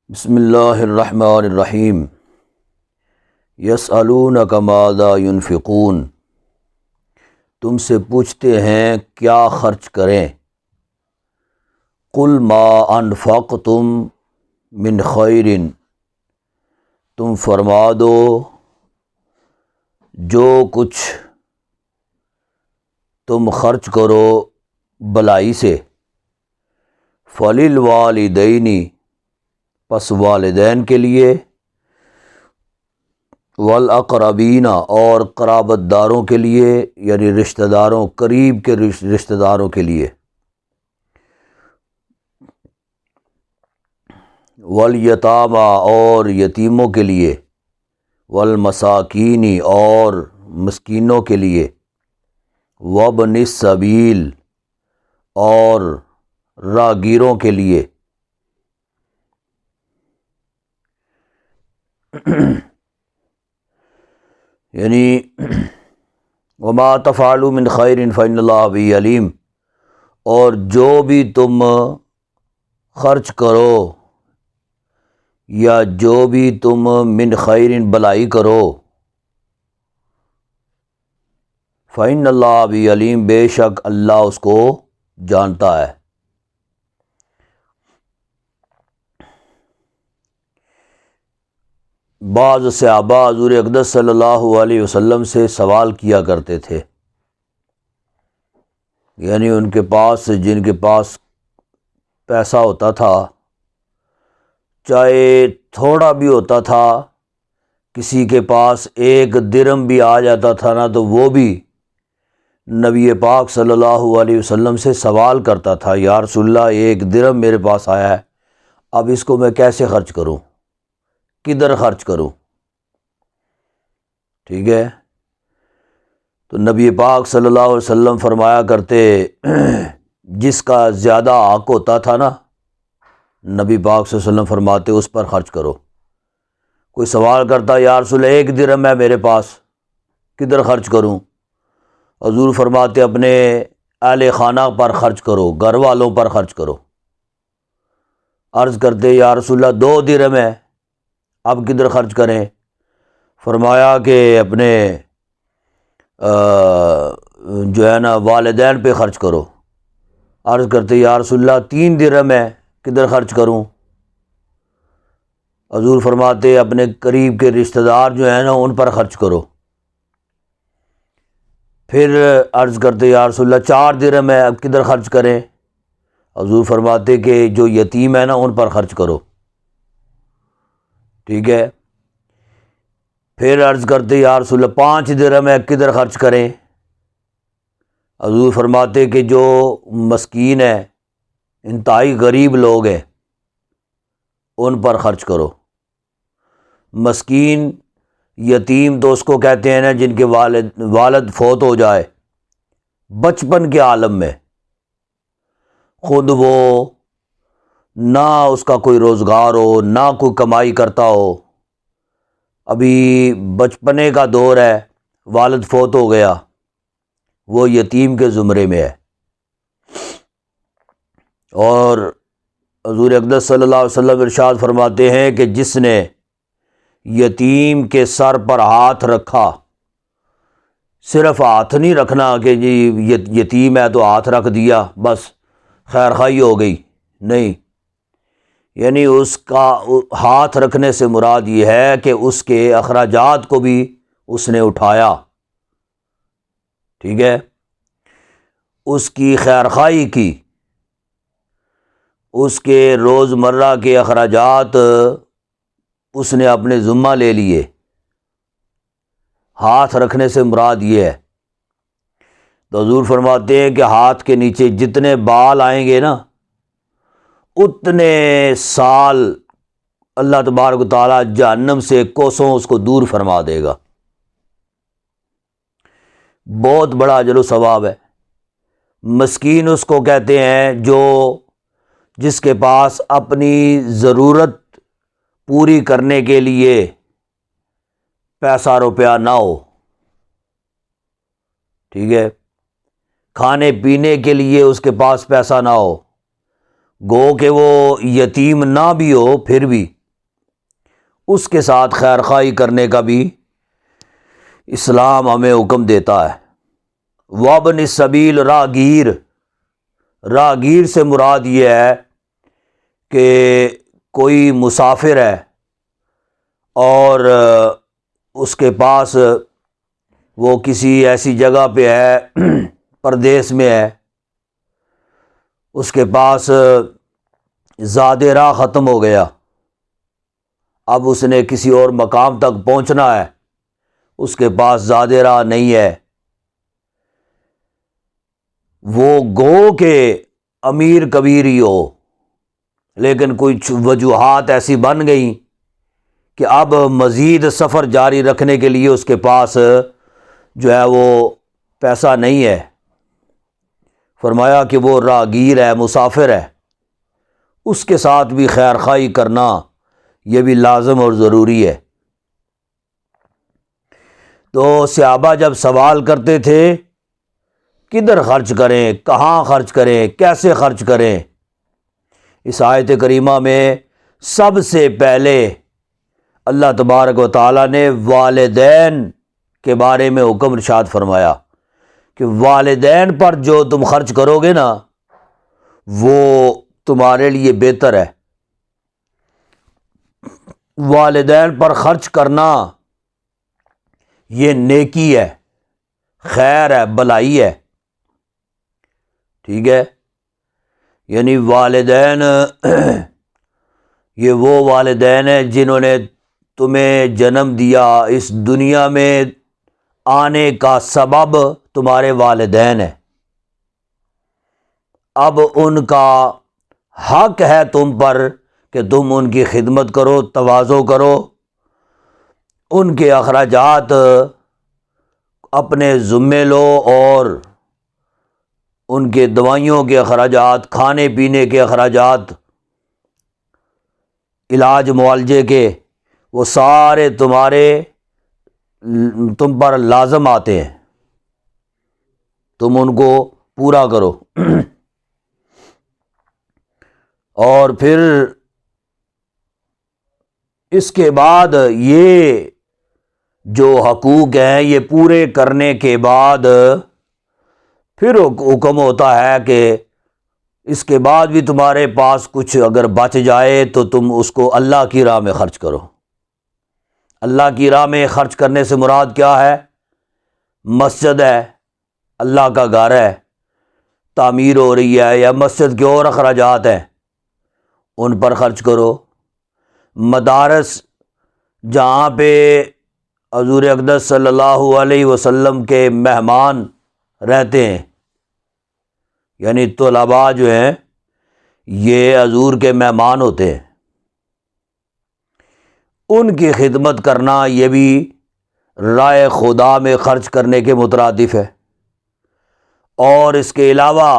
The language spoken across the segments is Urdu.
بسم اللہ الرحمن الرحیم۔ یسألونک ماذا ينفقون، تم سے پوچھتے ہیں کیا خرچ کریں۔ قل ما انفقتم من خیر، تم فرما دو جو کچھ تم خرچ کرو بلائی سے، فللوالدین، پس والدین کے لیے، والاقربین، اور قرابت داروں کے لیے، یعنی رشتہ داروں، قریب کے رشتہ داروں کے لیے، والیتامى، اور یتیموں کے لیے، والمساکین، اور مسکینوں کے لیے، وابن السبیل، اور راہگیروں کے لیے۔ یعنی وما تفعلوا من خیر فإن اللہ بہ علیم، اور جو بھی تم خرچ کرو یا جو بھی تم من خیر بلائی کرو، فإن اللہ بہ علیم، بے شک اللہ اس کو جانتا ہے۔ بعض صحابہ حضور اقدس صلی اللہ علیہ وسلم سے سوال کیا کرتے تھے، یعنی ان کے پاس، جن کے پاس پیسہ ہوتا تھا، چاہے تھوڑا بھی ہوتا تھا، کسی کے پاس ایک درہم بھی آ جاتا تھا نا، تو وہ بھی نبی پاک صلی اللہ علیہ وسلم سے سوال کرتا تھا، یا رسول اللہ ایک درہم میرے پاس آیا ہے، اب اس کو میں کیسے خرچ کروں، کدھر خرچ کروں؟ ٹھیک ہے، تو نبی پاک صلی اللہ علیہ وسلم فرمایا کرتے، جس کا زیادہ حق ہوتا تھا نا، نبی پاک صلی اللہ علیہ وسلم فرماتے اس پر خرچ کرو۔ کوئی سوال کرتا، یا رسول اللہ ایک درہم ہے میرے پاس، کدھر خرچ کروں؟ حضور فرماتے اپنے اہل خانہ پر خرچ کرو، گھر والوں پر خرچ کرو۔ عرض کرتے، یا رسول اللہ 2 درہم ہے، اب کدھر خرچ کریں؟ فرمایا کہ اپنے جو ہے نا والدین پہ خرچ کرو۔ عرض کرتے، یا رسول اللہ 3 درہم ہے، کدھر خرچ کروں؟ حضور فرماتے اپنے قریب کے رشتہ دار جو ہیں نا ان پر خرچ کرو۔ پھر عرض کرتے، یا رسول اللہ 4 درہم ہے، اب کدھر خرچ کریں؟ حضور فرماتے کہ جو یتیم ہے نا ان پر خرچ کرو۔ ٹھیک ہے، پھر عرض کرتے، یا رسول اللہ 5 درہم ہے، کدھر خرچ کریں؟ حضور فرماتے کہ جو مسکین ہے، انتہائی غریب لوگ ہیں، ان پر خرچ کرو۔ مسکین، یتیم تو اس کو کہتے ہیں نا جن کے والد فوت ہو جائے بچپن کے عالم میں، خود وہ نہ اس کا کوئی روزگار ہو، نہ کوئی کمائی کرتا ہو، ابھی بچپنے کا دور ہے، والد فوت ہو گیا، وہ یتیم کے زمرے میں ہے۔ اور حضور اقدس صلی اللہ علیہ وسلم ارشاد فرماتے ہیں کہ جس نے یتیم کے سر پر ہاتھ رکھا، صرف ہاتھ نہیں رکھنا کہ جی یتیم ہے تو ہاتھ رکھ دیا بس خیر خواہی ہو گئی، نہیں، یعنی اس کا ہاتھ رکھنے سے مراد یہ ہے کہ اس کے اخراجات کو بھی اس نے اٹھایا، ٹھیک ہے، اس کی خیر خواہی کی، اس کے روزمرہ کے اخراجات اس نے اپنے ذمہ لے لیے۔ ہاتھ رکھنے سے مراد یہ ہے۔ تو حضور فرماتے ہیں کہ ہاتھ کے نیچے جتنے بال آئیں گے نا، اتنے سال اللہ تبارک و تعالیٰ جہنم سے کوسوں اس کو دور فرما دے گا۔ بہت بڑا اجر و ثواب ہے۔ مسکین اس کو کہتے ہیں جو جس کے پاس اپنی ضرورت پوری کرنے کے لیے پیسہ روپیہ نہ ہو، ٹھیک ہے، کھانے پینے کے لیے اس کے پاس پیسہ نہ ہو، گو کہ وہ یتیم نہ بھی ہو پھر بھی اس کے ساتھ خیر خواہی کرنے کا بھی اسلام ہمیں حکم دیتا ہے۔ وابن السبیل، راہگیر سے مراد یہ ہے کہ کوئی مسافر ہے اور اس کے پاس وہ کسی ایسی جگہ پہ ہے، پردیس میں ہے، اس کے پاس زاد راہ ختم ہو گیا، اب اس نے کسی اور مقام تک پہنچنا ہے، اس کے پاس زاد راہ نہیں ہے، وہ گو کہ امیر کبیر ہی ہو، لیکن کچھ وجوہات ایسی بن گئیں کہ اب مزید سفر جاری رکھنے کے لیے اس کے پاس جو ہے وہ پیسہ نہیں ہے۔ فرمایا کہ وہ راہگیر ہے، مسافر ہے، اس کے ساتھ بھی خیر خواہی کرنا یہ بھی لازم اور ضروری ہے۔ تو صحابہ جب سوال کرتے تھے کدھر خرچ کریں، کہاں خرچ کریں، کیسے خرچ کریں، اس آیت کریمہ میں سب سے پہلے اللہ تبارک و تعالیٰ نے والدین کے بارے میں حکم ارشاد فرمایا کہ والدین پر جو تم خرچ کرو گے نا وہ تمہارے لیے بہتر ہے۔ والدین پر خرچ کرنا یہ نیکی ہے، خیر ہے، بھلائی ہے، ٹھیک ہے۔ یعنی والدین یہ وہ والدین ہیں جنہوں نے تمہیں جنم دیا، اس دنیا میں آنے کا سبب تمہارے والدین ہیں، اب ان کا حق ہے تم پر کہ تم ان کی خدمت کرو، تواضع کرو، ان کے اخراجات اپنے ذمے لو، اور ان کے دوائیوں کے اخراجات، کھانے پینے کے اخراجات، علاج معالجے کے، وہ سارے تم پر لازم آتے ہیں، تم ان کو پورا کرو۔ اور پھر اس کے بعد یہ جو حقوق ہیں یہ پورے کرنے کے بعد پھر حکم ہوتا ہے کہ اس کے بعد بھی تمہارے پاس کچھ اگر بچ جائے تو تم اس کو اللہ کی راہ میں خرچ کرو۔ اللہ کی راہ میں خرچ کرنے سے مراد کیا ہے؟ مسجد ہے، اللہ کا گھر ہے، تعمیر ہو رہی ہے، یا مسجد کے اور اخراجات ہیں، ان پر خرچ کرو۔ مدارس جہاں پہ حضور اقدس صلی اللہ علیہ وسلم کے مہمان رہتے ہیں، یعنی طلباء جو ہیں یہ حضور کے مہمان ہوتے ہیں، ان کی خدمت کرنا یہ بھی راہ خدا میں خرچ کرنے کے مترادف ہے۔ اور اس کے علاوہ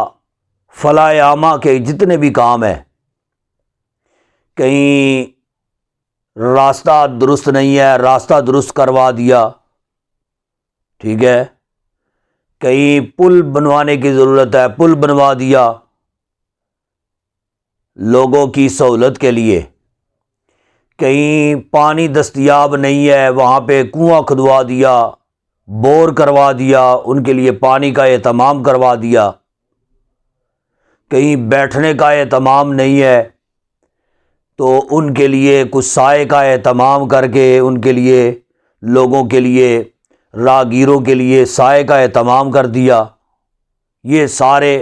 فلاح عامہ کے جتنے بھی کام ہیں، کہیں راستہ درست نہیں ہے، راستہ درست کروا دیا، ٹھیک ہے، کہیں پل بنوانے کی ضرورت ہے، پل بنوا دیا لوگوں کی سہولت کے لیے، کہیں پانی دستیاب نہیں ہے وہاں پہ کنواں کھدوا دیا، بور کروا دیا، ان کے لیے پانی کا اہتمام کروا دیا، کہیں بیٹھنے کا اہتمام نہیں ہے تو ان کے لیے کچھ سائے کا اہتمام کر کے ان کے لیے، لوگوں کے لیے، راہگیروں کے لیے سائے کا اہتمام کر دیا۔ یہ سارے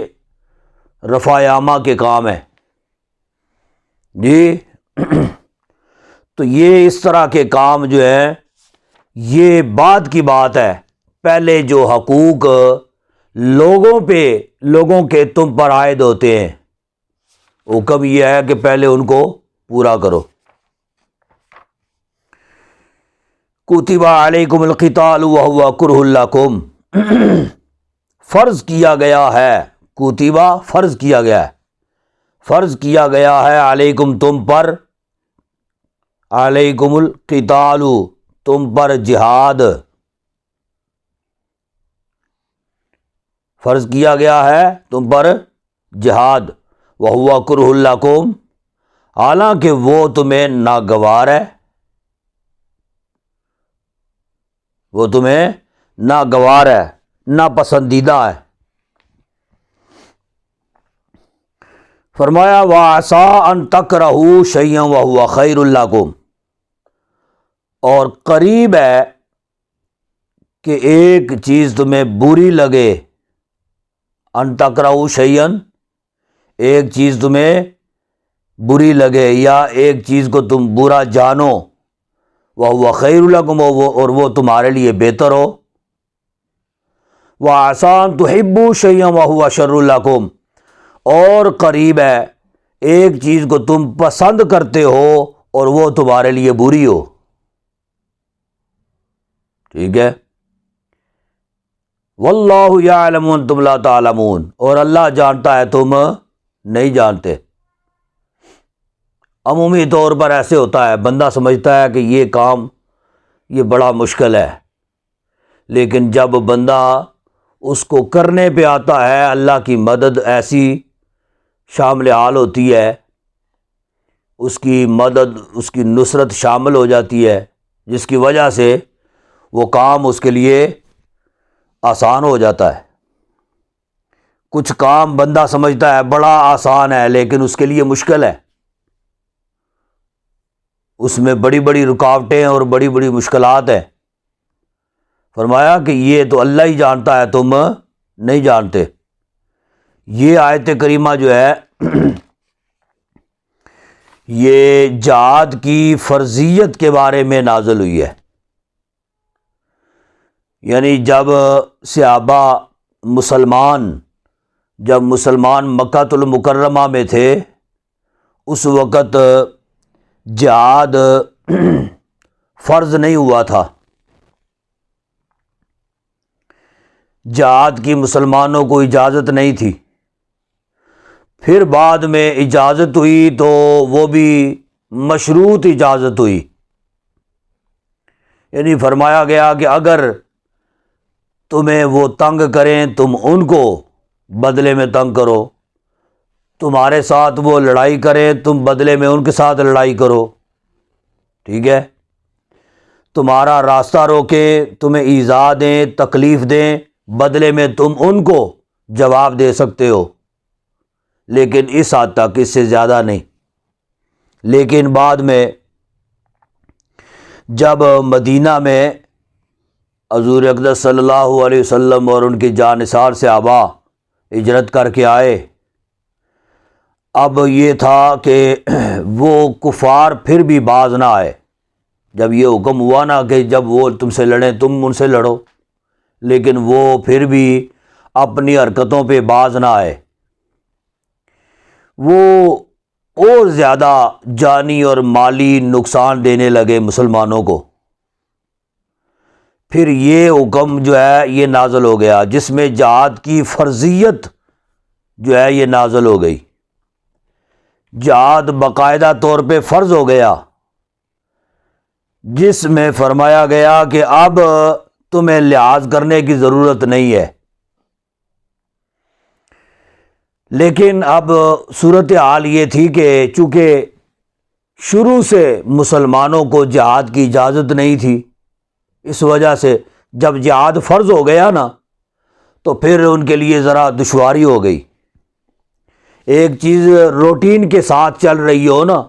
رفع عامہ کے کام ہیں جی۔ تو یہ اس طرح کے کام جو ہیں یہ بعد کی بات ہے، پہلے جو حقوق لوگوں پہ، لوگوں کے تم پر عائد ہوتے ہیں، حکم یہ ہے کہ پہلے ان کو پورا کرو۔ کتب علیکم القتال وہو کرہ لکم، فرض کیا گیا ہے، کتبہ فرض کیا گیا ہے، فرض کیا گیا ہے علیکم تم پر، علیکم القتال تم پر جہاد، فرض کیا گیا ہے تم پر جہاد، وہو کرہ لکم، حالانکہ وہ تمہیں ناگوار ہے، وہ تمہیں ناگوار ہے، ناپسندیدہ ہے۔ فرمایا وَعَسَىٰ أَن تَكْرَهُوا شَيْئًا وَهُوَ خَيْرٌ لَكُمْ، اور قریب ہے کہ ایک چیز تمہیں بری لگے، ان تکرہوا شیئا، ایک چیز تمہیں بری لگے یا ایک چیز کو تم برا جانو، وَهُوَ خَيْرٌ لَكُمْ، اور وہ تمہارے لیے بہتر ہو۔ وَعَسَىٰ أَن تُحِبُّوا شَيْئًا وَهُوَ شَرٌّ لَكُمْ، اور قریب ہے ایک چیز کو تم پسند کرتے ہو اور وہ تمہارے لیے بری ہو۔ ٹھیک ہے، واللہ یعلم وانتم لا تعلمون، اور اللہ جانتا ہے تم نہیں جانتے۔ عمومی طور پر ایسے ہوتا ہے، بندہ سمجھتا ہے کہ یہ کام یہ بڑا مشکل ہے، لیکن جب بندہ اس کو کرنے پہ آتا ہے اللہ کی مدد ایسی شامل حال ہوتی ہے، اس کی مدد، اس کی نصرت شامل ہو جاتی ہے، جس کی وجہ سے وہ کام اس کے لیے آسان ہو جاتا ہے۔ کچھ کام بندہ سمجھتا ہے بڑا آسان ہے لیکن اس کے لیے مشکل ہے، اس میں بڑی بڑی رکاوٹیں اور بڑی بڑی مشکلات ہیں۔ فرمایا کہ یہ تو اللہ ہی جانتا ہے، تم نہیں جانتے۔ یہ آیت کریمہ جو ہے یہ جہاد کی فرضیت کے بارے میں نازل ہوئی ہے، یعنی جب صحابہ جب مسلمان مکہ المکرمہ میں تھے، اس وقت جہاد فرض نہیں ہوا تھا، جہاد کی مسلمانوں کو اجازت نہیں تھی۔ پھر بعد میں اجازت ہوئی تو وہ بھی مشروط اجازت ہوئی، یعنی فرمایا گیا کہ اگر تمہیں وہ تنگ کریں تم ان کو بدلے میں تنگ کرو، تمہارے ساتھ وہ لڑائی کریں تم بدلے میں ان کے ساتھ لڑائی کرو، ٹھیک ہے، تمہارا راستہ روکیں، تمہیں ایذا دیں، تکلیف دیں، بدلے میں تم ان کو جواب دے سکتے ہو، لیکن اس حد تک، اس سے زیادہ نہیں۔ لیکن بعد میں جب مدینہ میں حضور اقدس صلی اللہ علیہ وسلم اور ان کی جانثار صحابہ ہجرت کر کے آئے، اب یہ تھا کہ وہ کفار پھر بھی باز نہ آئے۔ جب یہ حکم ہوا نا کہ جب وہ تم سے لڑیں تم ان سے لڑو، لیکن وہ پھر بھی اپنی حرکتوں پہ باز نہ آئے، وہ اور زیادہ جانی اور مالی نقصان دینے لگے مسلمانوں کو۔ پھر یہ حکم جو ہے یہ نازل ہو گیا، جس میں جہاد کی فرضیت جو ہے یہ نازل ہو گئی، جہاد باقاعدہ طور پہ فرض ہو گیا، جس میں فرمایا گیا کہ اب تمہیں لحاظ کرنے کی ضرورت نہیں ہے۔ لیکن اب صورتحال یہ تھی کہ چونکہ شروع سے مسلمانوں کو جہاد کی اجازت نہیں تھی، اس وجہ سے جب جہاد فرض ہو گیا نا تو پھر ان کے لیے ذرا دشواری ہو گئی۔ ایک چیز روٹین کے ساتھ چل رہی ہو نا،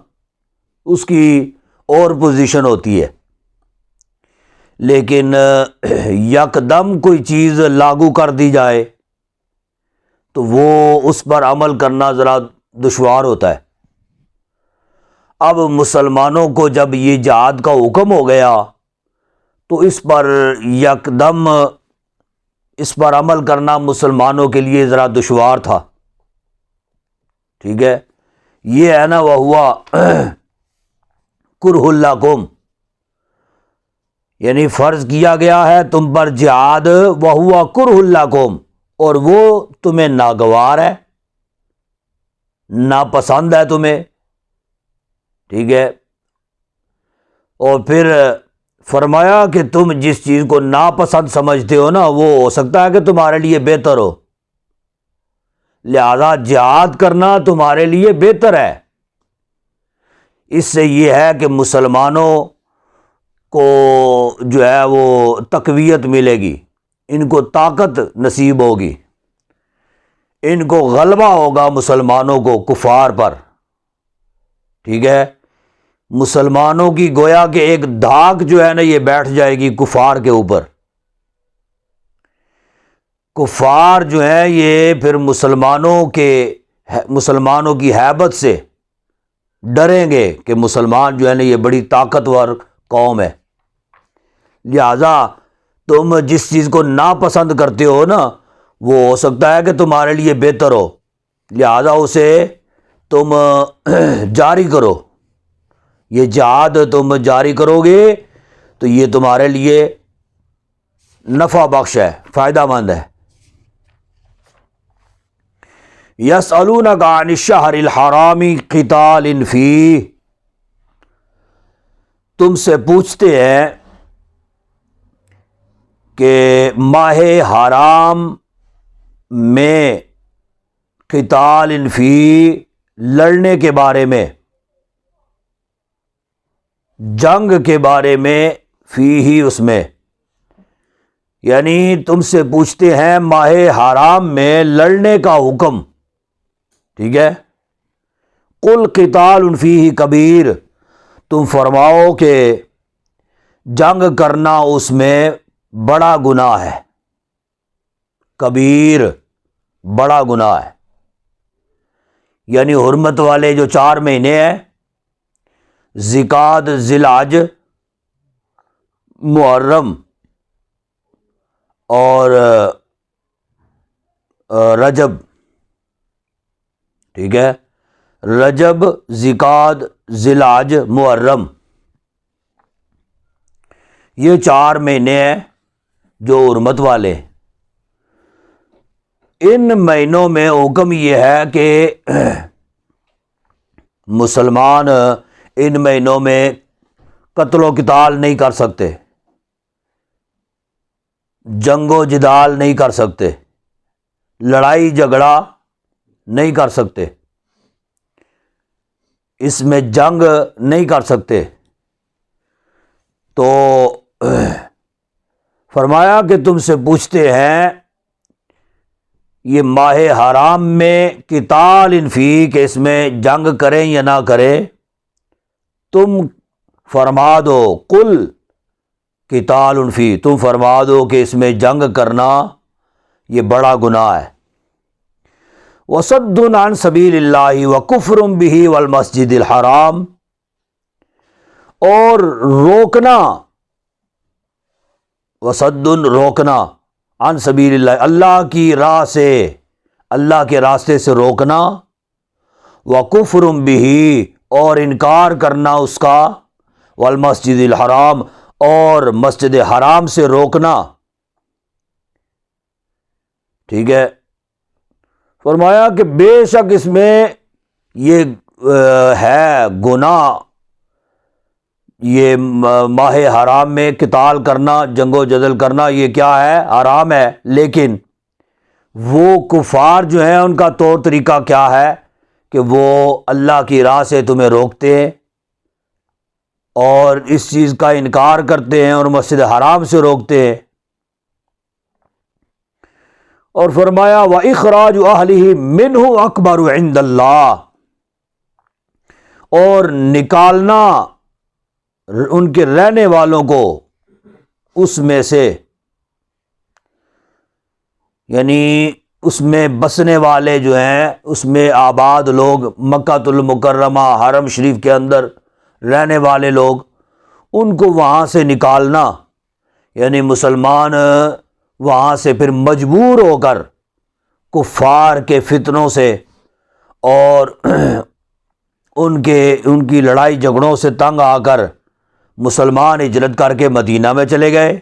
اس کی اور پوزیشن ہوتی ہے، لیکن یکدم کوئی چیز لاگو کر دی جائے تو وہ اس پر عمل کرنا ذرا دشوار ہوتا ہے۔ اب مسلمانوں کو جب یہ جہاد کا حکم ہو گیا تو اس پر یکدم اس پر عمل کرنا مسلمانوں کے لیے ذرا دشوار تھا، ٹھیک ہے، یہ ہے نا وَهُوَ کُرْهٌ لَكُمْ، یعنی فرض کیا گیا ہے تم پر جہاد، وَهُوَ کُرْهٌ لَكُمْ، اور وہ تمہیں ناگوار ہے، ناپسند ہے تمہیں، ٹھیک ہے۔ اور پھر فرمایا کہ تم جس چیز کو ناپسند سمجھتے ہو نا وہ ہو سکتا ہے کہ تمہارے لیے بہتر ہو، لہذا جہاد کرنا تمہارے لیے بہتر ہے۔ اس سے یہ ہے کہ مسلمانوں کو جو ہے وہ تقویت ملے گی، ان کو طاقت نصیب ہوگی، ان کو غلبہ ہوگا مسلمانوں کو کفار پر، ٹھیک ہے۔ مسلمانوں کی گویا کہ ایک دھاک جو ہے نا یہ بیٹھ جائے گی کفار کے اوپر۔ کفار جو ہیں یہ پھر مسلمانوں کی ہیبت سے ڈریں گے کہ مسلمان جو ہے نا یہ بڑی طاقتور قوم ہے، لہذا تم جس چیز کو ناپسند کرتے ہو نا وہ ہو سکتا ہے کہ تمہارے لیے بہتر ہو، لہذا اسے تم جاری کرو، یہ جہاد تم جاری کرو گے تو یہ تمہارے لیے نفع بخش ہے، فائدہ مند ہے۔ یسألونک عن الشہر الحرام قتال فیہ، تم سے پوچھتے ہیں کہ ماہ حرام میں قتال فیہ، لڑنے کے بارے میں، جنگ کے بارے میں، فیہ اس میں، یعنی تم سے پوچھتے ہیں ماہ حرام میں لڑنے کا حکم، ٹھیک ہے۔ قل قتال فیہ کبیر، تم فرماؤ کہ جنگ کرنا اس میں بڑا گناہ ہے، کبیر بڑا گناہ ہے، یعنی حرمت والے جو 4 مہینے ہیں، ذی-القعدہ، ذی-الحجہ، محرم اور رجب، ٹھیک ہے، رجب، ذی-القعدہ، ذی-الحجہ، محرم، یہ 4 مہینے ہیں جو حرمت والے۔ ان مہینوں میں حکم یہ ہے کہ مسلمان ان مہینوں میں قتل و قتال نہیں کر سکتے، جنگ و جدال نہیں کر سکتے، لڑائی جھگڑا نہیں کر سکتے، اس میں جنگ نہیں کر سکتے۔ تو فرمایا کہ تم سے پوچھتے ہیں یہ ماہ حرام میں قتال فیہ، کہ اس میں جنگ کریں یا نہ کریں، تم فرما دو قل قتال فیہ، تم فرما دو کہ اس میں جنگ کرنا یہ بڑا گناہ ہے۔ وصد عن سبیل اللہ وکفر بہ والمسجد الحرام، اور روکنا، وصد روکنا، عن سبیل اللہ، اللہ کی راہ سے، اللہ کے راستے سے روکنا، وکفر بہ، اور انکار کرنا اس کا، والمسجد الحرام، اور مسجد حرام سے روکنا، ٹھیک ہے۔ فرمایا کہ بے شک اس میں یہ ہے گناہ، یہ ماہ حرام میں قتال کرنا، جنگ و جدل کرنا، یہ کیا ہے؟ حرام ہے، لیکن وہ کفار جو ہیں ان کا طور طریقہ کیا ہے کہ وہ اللہ کی راہ سے تمہیں روکتے ہیں اور اس چیز کا انکار کرتے ہیں اور مسجد حرام سے روکتے ہیں۔ اور فرمایا وَإِخْرَاجُ أَهْلِهِ مِنْهُ أَكْبَرُ عِنْدَ اللَّهِ، اور نکالنا ان کے رہنے والوں کو اس میں سے، یعنی اس میں بسنے والے جو ہیں، اس میں آباد لوگ، مکہ المکرمہ حرم شریف کے اندر رہنے والے لوگ، ان کو وہاں سے نکالنا، یعنی مسلمان وہاں سے پھر مجبور ہو کر کفار کے فتنوں سے اور ان کی لڑائی جھگڑوں سے تنگ آ کر مسلمان ہجرت کر کے مدینہ میں چلے گئے۔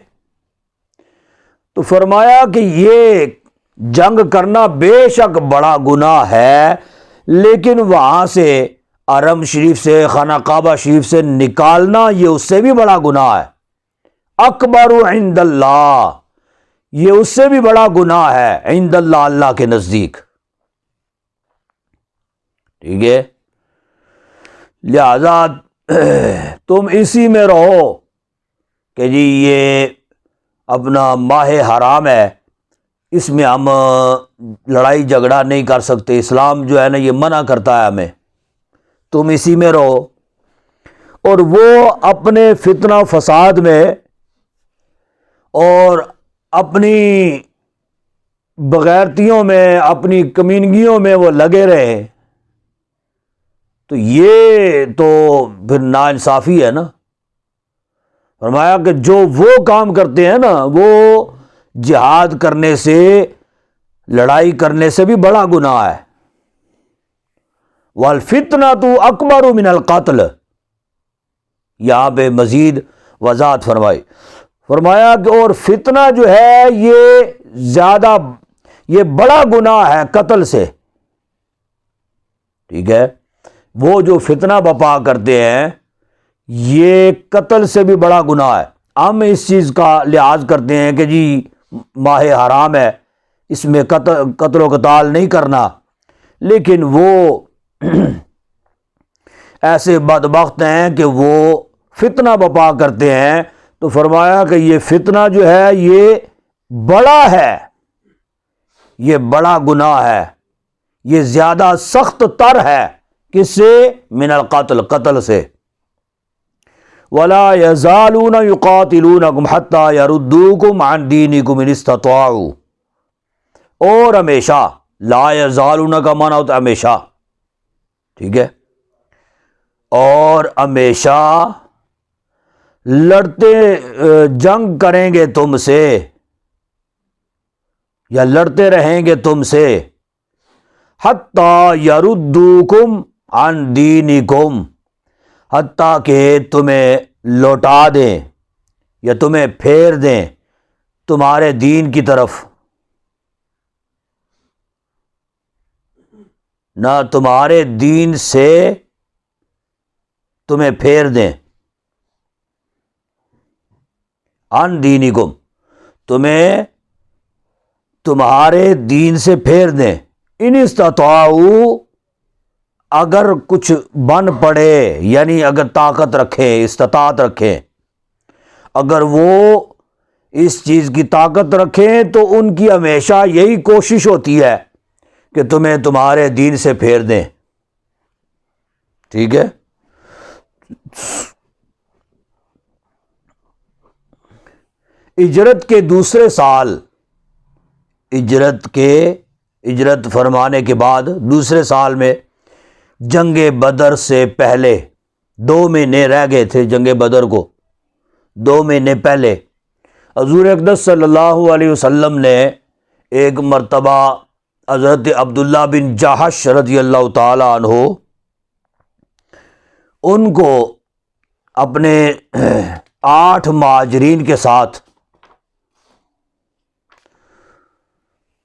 تو فرمایا کہ یہ جنگ کرنا بے شک بڑا گناہ ہے، لیکن وہاں سے، حرم شریف سے، خانہ کعبہ شریف سے نکالنا یہ اس سے بھی بڑا گناہ ہے، اکبر عند اللہ، یہ اس سے بھی بڑا گناہ ہے عند اللہ، اللہ کے نزدیک، ٹھیک ہے۔ لہذا تم اسی میں رہو، کہ جی یہ اپنا ماہ حرام ہے، اس میں ہم لڑائی جھگڑا نہیں کر سکتے، اسلام جو ہے نا یہ منع کرتا ہے ہمیں، تم اسی میں رہو۔ اور وہ اپنے فتنہ فساد میں اور اپنی بغیرتیوں میں، اپنی کمینگیوں میں وہ لگے رہے، تو یہ تو پھر ناانصافی ہے نا۔ فرمایا کہ جو وہ کام کرتے ہیں نا، وہ جہاد کرنے سے، لڑائی کرنے سے بھی بڑا گناہ ہے۔ وَالْفِتْنَةُ أَكْبَرُ مِنَ الْقَتْلِ، یہاں پہ مزید وضاحت فرمائی، فرمایا کہ اور فتنہ جو ہے یہ بڑا گناہ ہے قتل سے، ٹھیک ہے۔ وہ جو فتنہ بپا کرتے ہیں یہ قتل سے بھی بڑا گناہ ہے۔ ہم اس چیز کا لحاظ کرتے ہیں کہ جی ماہ حرام ہے، اس میں قتل و قتال نہیں کرنا، لیکن وہ ایسے بدبخت ہیں کہ وہ فتنہ بپا کرتے ہیں، تو فرمایا کہ یہ فتنہ جو ہے یہ بڑا ہے، یہ بڑا گناہ ہے، یہ زیادہ سخت تر ہے، کس سے؟ من القتل، قتل سے۔ وَلَا يَزَالُونَ يُقَاتِلُونَكُمْ حَتَّى يَرُدُّوكُمْ عَنْ دِينِكُمْ إِنِ اسْتَطَاعُوا، اور ہمیشہ، لا يَزَالُونَ کا معنی ہوتا ہے ہمیشہ، ٹھیک ہے، اور ہمیشہ لڑتے جنگ کریں گے تم سے، یا لڑتے رہیں گے تم سے، حَتَّى يَرُدُّوكُمْ عَنْ دِينِكُمْ، حتیٰ کہ تمہیں لوٹا دیں یا تمہیں پھیر دیں تمہارے دین کی طرف، نہ تمہارے دین سے تمہیں پھیر دیں، عن دینکم، تمہیں تمہارے دین سے پھیر دیں، ان استطاعوا، اگر کچھ بن پڑے، یعنی اگر طاقت رکھیں، استطاعت رکھیں، اگر وہ اس چیز کی طاقت رکھیں تو ان کی ہمیشہ یہی کوشش ہوتی ہے کہ تمہیں تمہارے دین سے پھیر دیں، ٹھیک ہے۔ ہجرت کے دوسرے سال، ہجرت فرمانے کے بعد دوسرے سال میں، جنگ بدر سے پہلے 2 مہینے رہ گئے تھے جنگ بدر کو، 2 مہینے پہلے حضور اقدس صلی اللہ علیہ وسلم نے ایک مرتبہ حضرت عبداللہ بن جہش رضی اللہ تعالی عنہ ان کو اپنے 8 مہاجرین کے ساتھ،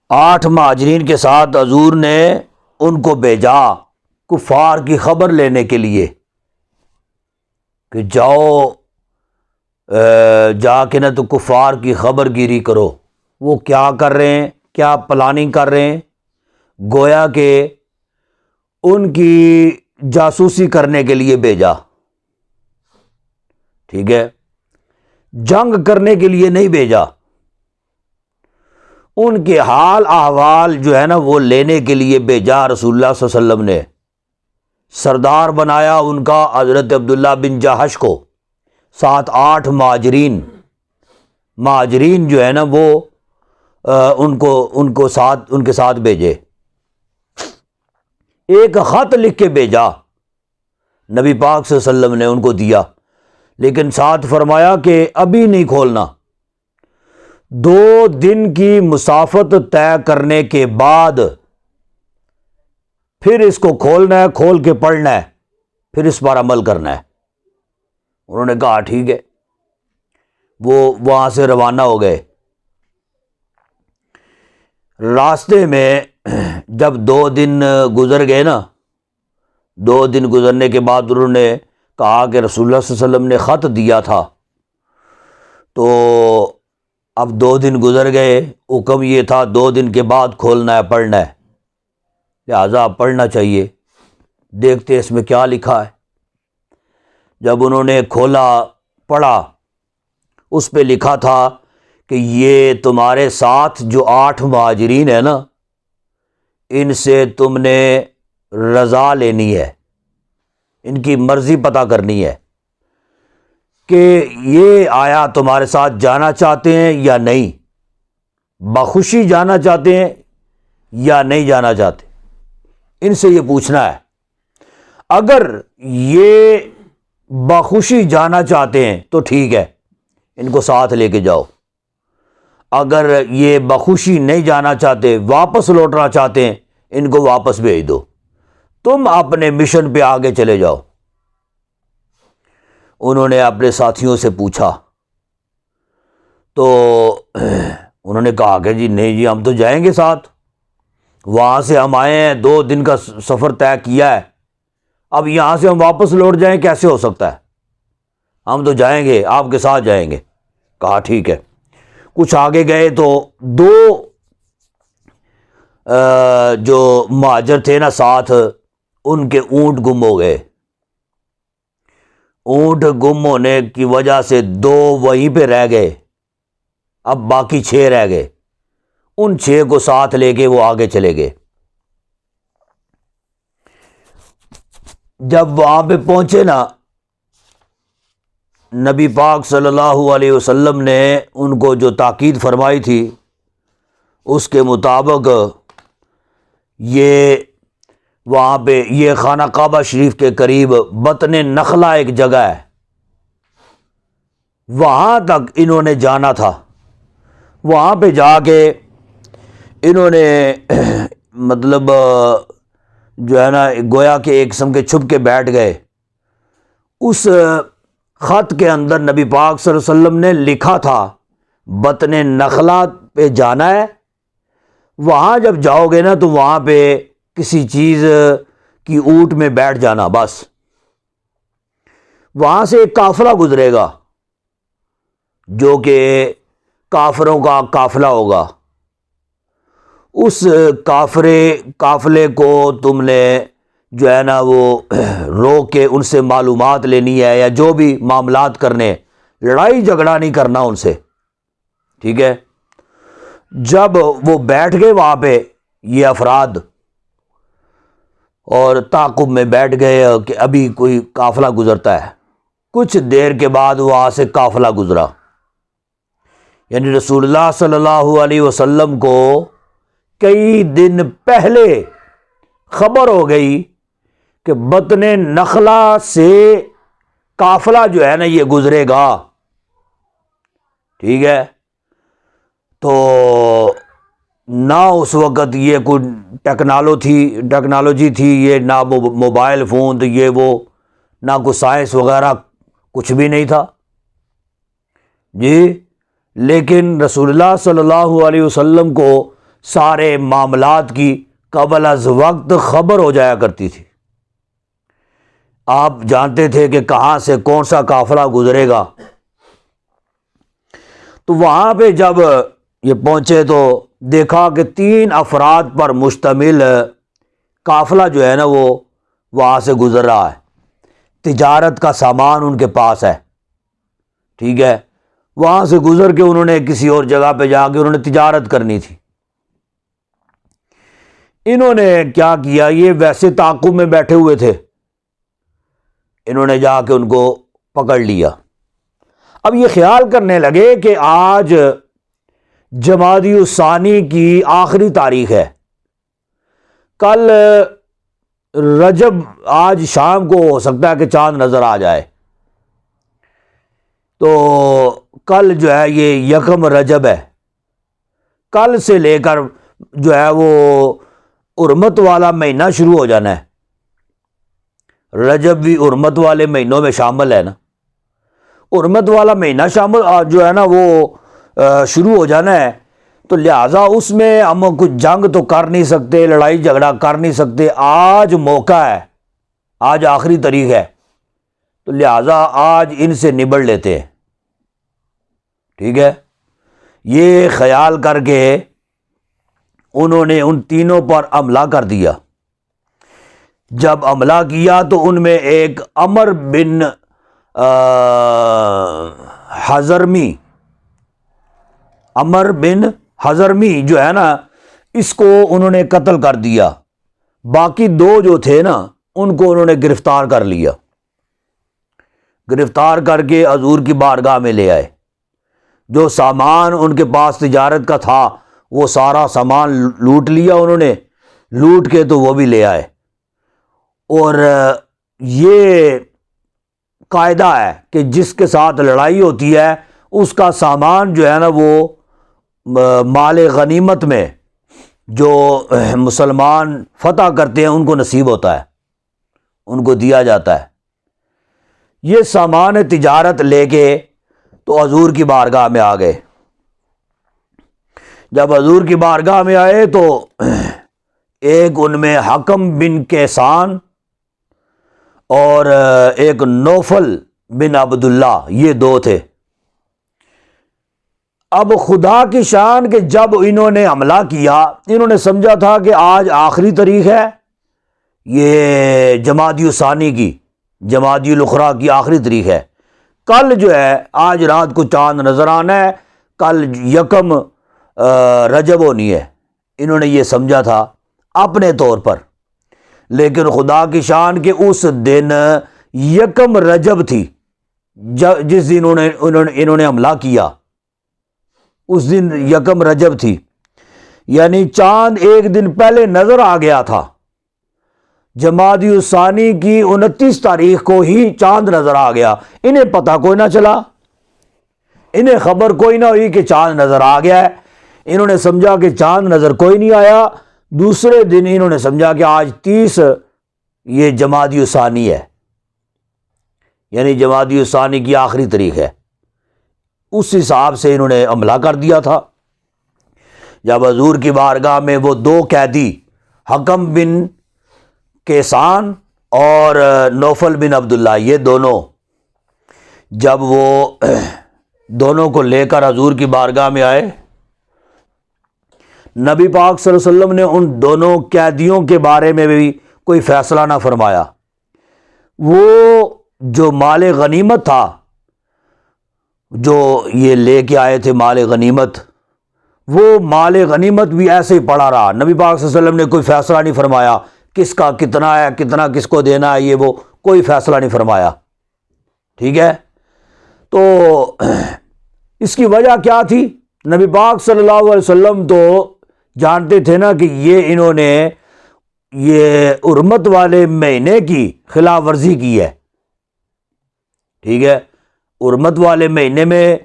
8 مہاجرین کے ساتھ حضور نے ان کو بھیجا کفار کی خبر لینے کے لیے کہ جاؤ جا کے نہ تو کفار کی خبر گیری کرو، وہ کیا کر رہے ہیں، کیا پلاننگ کر رہے ہیں، گویا کہ ان کی جاسوسی کرنے کے لیے بھیجا، ٹھیک ہے، جنگ کرنے کے لیے نہیں بھیجا، ان کے حال احوال جو ہے نا وہ لینے کے لیے بھیجا رسول اللہ صلی اللہ علیہ وسلم نے۔ سردار بنایا ان کا حضرت عبداللہ بن جہش کو، 7-8 مہاجرین جو ہے نا وہ ان کے ساتھ بھیجے، ایک خط لکھ کے بھیجا، نبی پاک صلی اللہ علیہ وسلم نے ان کو دیا، لیکن ساتھ فرمایا کہ ابھی نہیں کھولنا، 2 دن کی مسافت طے کرنے کے بعد پھر اس کو کھولنا ہے، کھول کے پڑھنا ہے، پھر اس پر عمل کرنا ہے۔ انہوں نے کہا ٹھیک ہے، وہ وہاں سے روانہ ہو گئے۔ راستے میں جب 2 دن گزر گئے نا، 2 دن گزرنے کے بعد انہوں نے کہا کہ رسول اللہ صلی اللہ علیہ وسلم نے خط دیا تھا، تو اب 2 دن گزر گئے، حکم یہ تھا 2 دن کے بعد کھولنا ہے، پڑھنا ہے، لہٰذا پڑھنا چاہیے، دیکھتے اس میں کیا لکھا ہے۔ جب انہوں نے کھولا، پڑھا، اس پہ لکھا تھا کہ یہ تمہارے ساتھ جو 8 مہاجرین ہیں نا، ان سے تم نے رضا لینی ہے، ان کی مرضی پتہ کرنی ہے کہ یہ آیا تمہارے ساتھ جانا چاہتے ہیں یا نہیں، بخوشی جانا چاہتے ہیں یا نہیں جانا چاہتے، ان سے یہ پوچھنا ہے۔ اگر یہ بخوشی جانا چاہتے ہیں تو ٹھیک ہے، ان کو ساتھ لے کے جاؤ۔ اگر یہ بخوشی نہیں جانا چاہتے، واپس لوٹنا چاہتے ہیں، ان کو واپس بھیج دو، تم اپنے مشن پہ آگے چلے جاؤ۔ انہوں نے اپنے ساتھیوں سے پوچھا تو انہوں نے کہا کہ جی نہیں جی، ہم تو جائیں گے ساتھ، وہاں سے ہم آئے ہیں، 2 دن کا سفر طے کیا ہے، اب یہاں سے ہم واپس لوٹ جائیں کیسے ہو سکتا ہے، ہم تو جائیں گے، آپ کے ساتھ جائیں گے۔ کہا ٹھیک ہے۔ کچھ آگے گئے تو 2 جو مہاجر تھے نا ساتھ، ان کے اونٹ گم ہو گئے۔ اونٹ گم ہونے کی وجہ سے 2 وہیں پہ رہ گئے، اب باقی 6 رہ گئے۔ ان 6 کو ساتھ لے کے وہ آگے چلے گئے۔ جب وہاں پہ پہنچے نا، نبی پاک صلی اللہ علیہ وسلم نے ان کو جو تاکید فرمائی تھی اس کے مطابق یہ وہاں پہ یہ خانہ کعبہ شریف کے قریب بطن نخلہ ایک جگہ ہے، وہاں تک انہوں نے جانا تھا۔ وہاں پہ جا کے انہوں نے مطلب جو ہے نا گویا کہ ایک قسم کے چھپ کے بیٹھ گئے۔ اس خط کے اندر نبی پاک صلی اللہ علیہ وسلم نے لکھا تھا بطن نخلہ پہ جانا ہے، وہاں جب جاؤ گے نا تو وہاں پہ کسی چیز کی اونٹ میں بیٹھ جانا، بس وہاں سے ایک قافلہ گزرے گا جو کہ کافروں کا قافلہ ہوگا، اس قافلے کو تم نے جو ہے نا وہ روک کے ان سے معلومات لینی ہے، یا جو بھی معاملات کرنے، لڑائی جھگڑا نہیں کرنا ان سے، ٹھیک ہے۔ جب وہ بیٹھ گئے وہاں پہ یہ افراد، اور تعاقب میں بیٹھ گئے کہ ابھی کوئی قافلہ گزرتا ہے، کچھ دیر کے بعد وہاں سے قافلہ گزرا، یعنی رسول اللہ صلی اللہ علیہ وسلم کو کئی دن پہلے خبر ہو گئی کہ بطن نخلہ سے قافلہ جو ہے نا یہ گزرے گا، ٹھیک ہے۔ تو نہ اس وقت یہ کوئی ٹیکنالوجی تھی، یہ نہ موبائل فون تو یہ وہ، نہ کوئی سائنس وغیرہ، کچھ بھی نہیں تھا جی۔ لیکن رسول اللہ صلی اللہ علیہ وسلم کو سارے معاملات کی قبل از وقت خبر ہو جایا کرتی تھی، آپ جانتے تھے کہ کہاں سے کون سا قافلہ گزرے گا۔ تو وہاں پہ جب یہ پہنچے تو دیکھا کہ 3 افراد پر مشتمل قافلہ جو ہے نا وہ وہاں سے گزر رہا ہے، تجارت کا سامان ان کے پاس ہے، ٹھیک ہے۔ وہاں سے گزر کے انہوں نے کسی اور جگہ پہ جا کے انہوں نے تجارت کرنی تھی۔ انہوں نے کیا کیا، یہ ویسے تعاقب میں بیٹھے ہوئے تھے، انہوں نے جا کے ان کو پکڑ لیا۔ اب یہ خیال کرنے لگے کہ آج جمادی الثانی کی آخری تاریخ ہے، کل رجب، آج شام کو ہو سکتا ہے کہ چاند نظر آ جائے، تو کل جو ہے یہ 1 رجب ہے، کل سے لے کر جو ہے وہ حرمت والا مہینہ شروع ہو جانا ہے۔ رجب بھی حرمت والے مہینوں میں شامل ہے نا، حرمت والا مہینہ شامل جو ہے نا وہ شروع ہو جانا ہے، تو لہٰذا اس میں ہم کچھ جنگ تو کر نہیں سکتے، لڑائی جھگڑا کر نہیں سکتے، آج موقع ہے، آج آخری تاریخ ہے، تو لہٰذا آج ان سے نبڑ لیتے ہیں، ٹھیک ہے۔ یہ خیال کر کے انہوں نے ان تینوں پر حملہ کر دیا۔ جب حملہ کیا تو ان میں ایک عمر بن حضرمی عمر بن حضرمی جو ہے نا اس کو انہوں نے قتل کر دیا، باقی دو جو تھے نا ان کو انہوں نے گرفتار کر لیا، گرفتار کر کے حضور کی بارگاہ میں لے آئے۔ جو سامان ان کے پاس تجارت کا تھا وہ سارا سامان لوٹ لیا انہوں نے، لوٹ کے تو وہ بھی لے آئے۔ اور یہ قاعدہ ہے کہ جس کے ساتھ لڑائی ہوتی ہے اس کا سامان جو ہے نا وہ مال غنیمت میں جو مسلمان فتح کرتے ہیں ان کو نصیب ہوتا ہے، ان کو دیا جاتا ہے۔ یہ سامان تجارت لے کے تو حضور کی بارگاہ میں آ گئے۔ جب حضور کی بارگاہ میں آئے تو ایک ان میں حکم بن کیسان اور ایک نوفل بن عبداللہ، یہ دو تھے۔ اب خدا کی شان کہ جب انہوں نے حملہ کیا انہوں نے سمجھا تھا کہ آج آخری تاریخ ہے، یہ جمادی الثانی کی، جمادی الاخری کی آخری تاریخ ہے، کل جو ہے آج رات کو چاند نظر آنا ہے، کل یکم رجب ہونی ہے، انہوں نے یہ سمجھا تھا اپنے طور پر۔ لیکن خدا کی شان کہ اس دن یکم رجب تھی، جس دن انہوں نے حملہ کیا اس دن یکم رجب تھی، یعنی چاند ایک دن پہلے نظر آ گیا تھا۔ جمادی الثانی کی 29 تاریخ کو ہی چاند نظر آ گیا، انہیں پتہ کوئی نہ چلا، انہیں خبر کوئی نہ ہوئی کہ چاند نظر آ گیا ہے۔ انہوں نے سمجھا کہ چاند نظر کوئی نہیں آیا۔ دوسرے دن انہوں نے سمجھا کہ آج 30 یہ جمادی الثانی ہے، یعنی جمادی الثانی کی آخری تاریخ ہے، اس حساب سے انہوں نے حملہ کر دیا تھا۔ جب حضور کی بارگاہ میں وہ دو قیدی حکم بن کیسان اور نوفل بن عبداللہ، یہ دونوں جب وہ دونوں کو لے کر حضور کی بارگاہ میں آئے، نبی پاک صلی اللہ علیہ وسلم نے ان دونوں قیدیوں کے بارے میں بھی کوئی فیصلہ نہ فرمایا۔ وہ جو مال غنیمت تھا، جو یہ لے کے آئے تھے مال غنیمت، وہ مال غنیمت بھی ایسے ہی پڑا رہا۔ نبی پاک صلی اللہ علیہ وسلم نے کوئی فیصلہ نہیں فرمایا کس کا کتنا ہے، کتنا کس کو دینا ہے، یہ وہ کوئی فیصلہ نہیں فرمایا، ٹھیک ہے۔ تو اس کی وجہ کیا تھی؟ نبی پاک صلی اللہ علیہ وسلم تو جانتے تھے نا کہ یہ انہوں نے یہ حرمت والے مہینے کی خلاف ورزی کی ہے، ٹھیک ہے۔ حرمت والے مہینے میں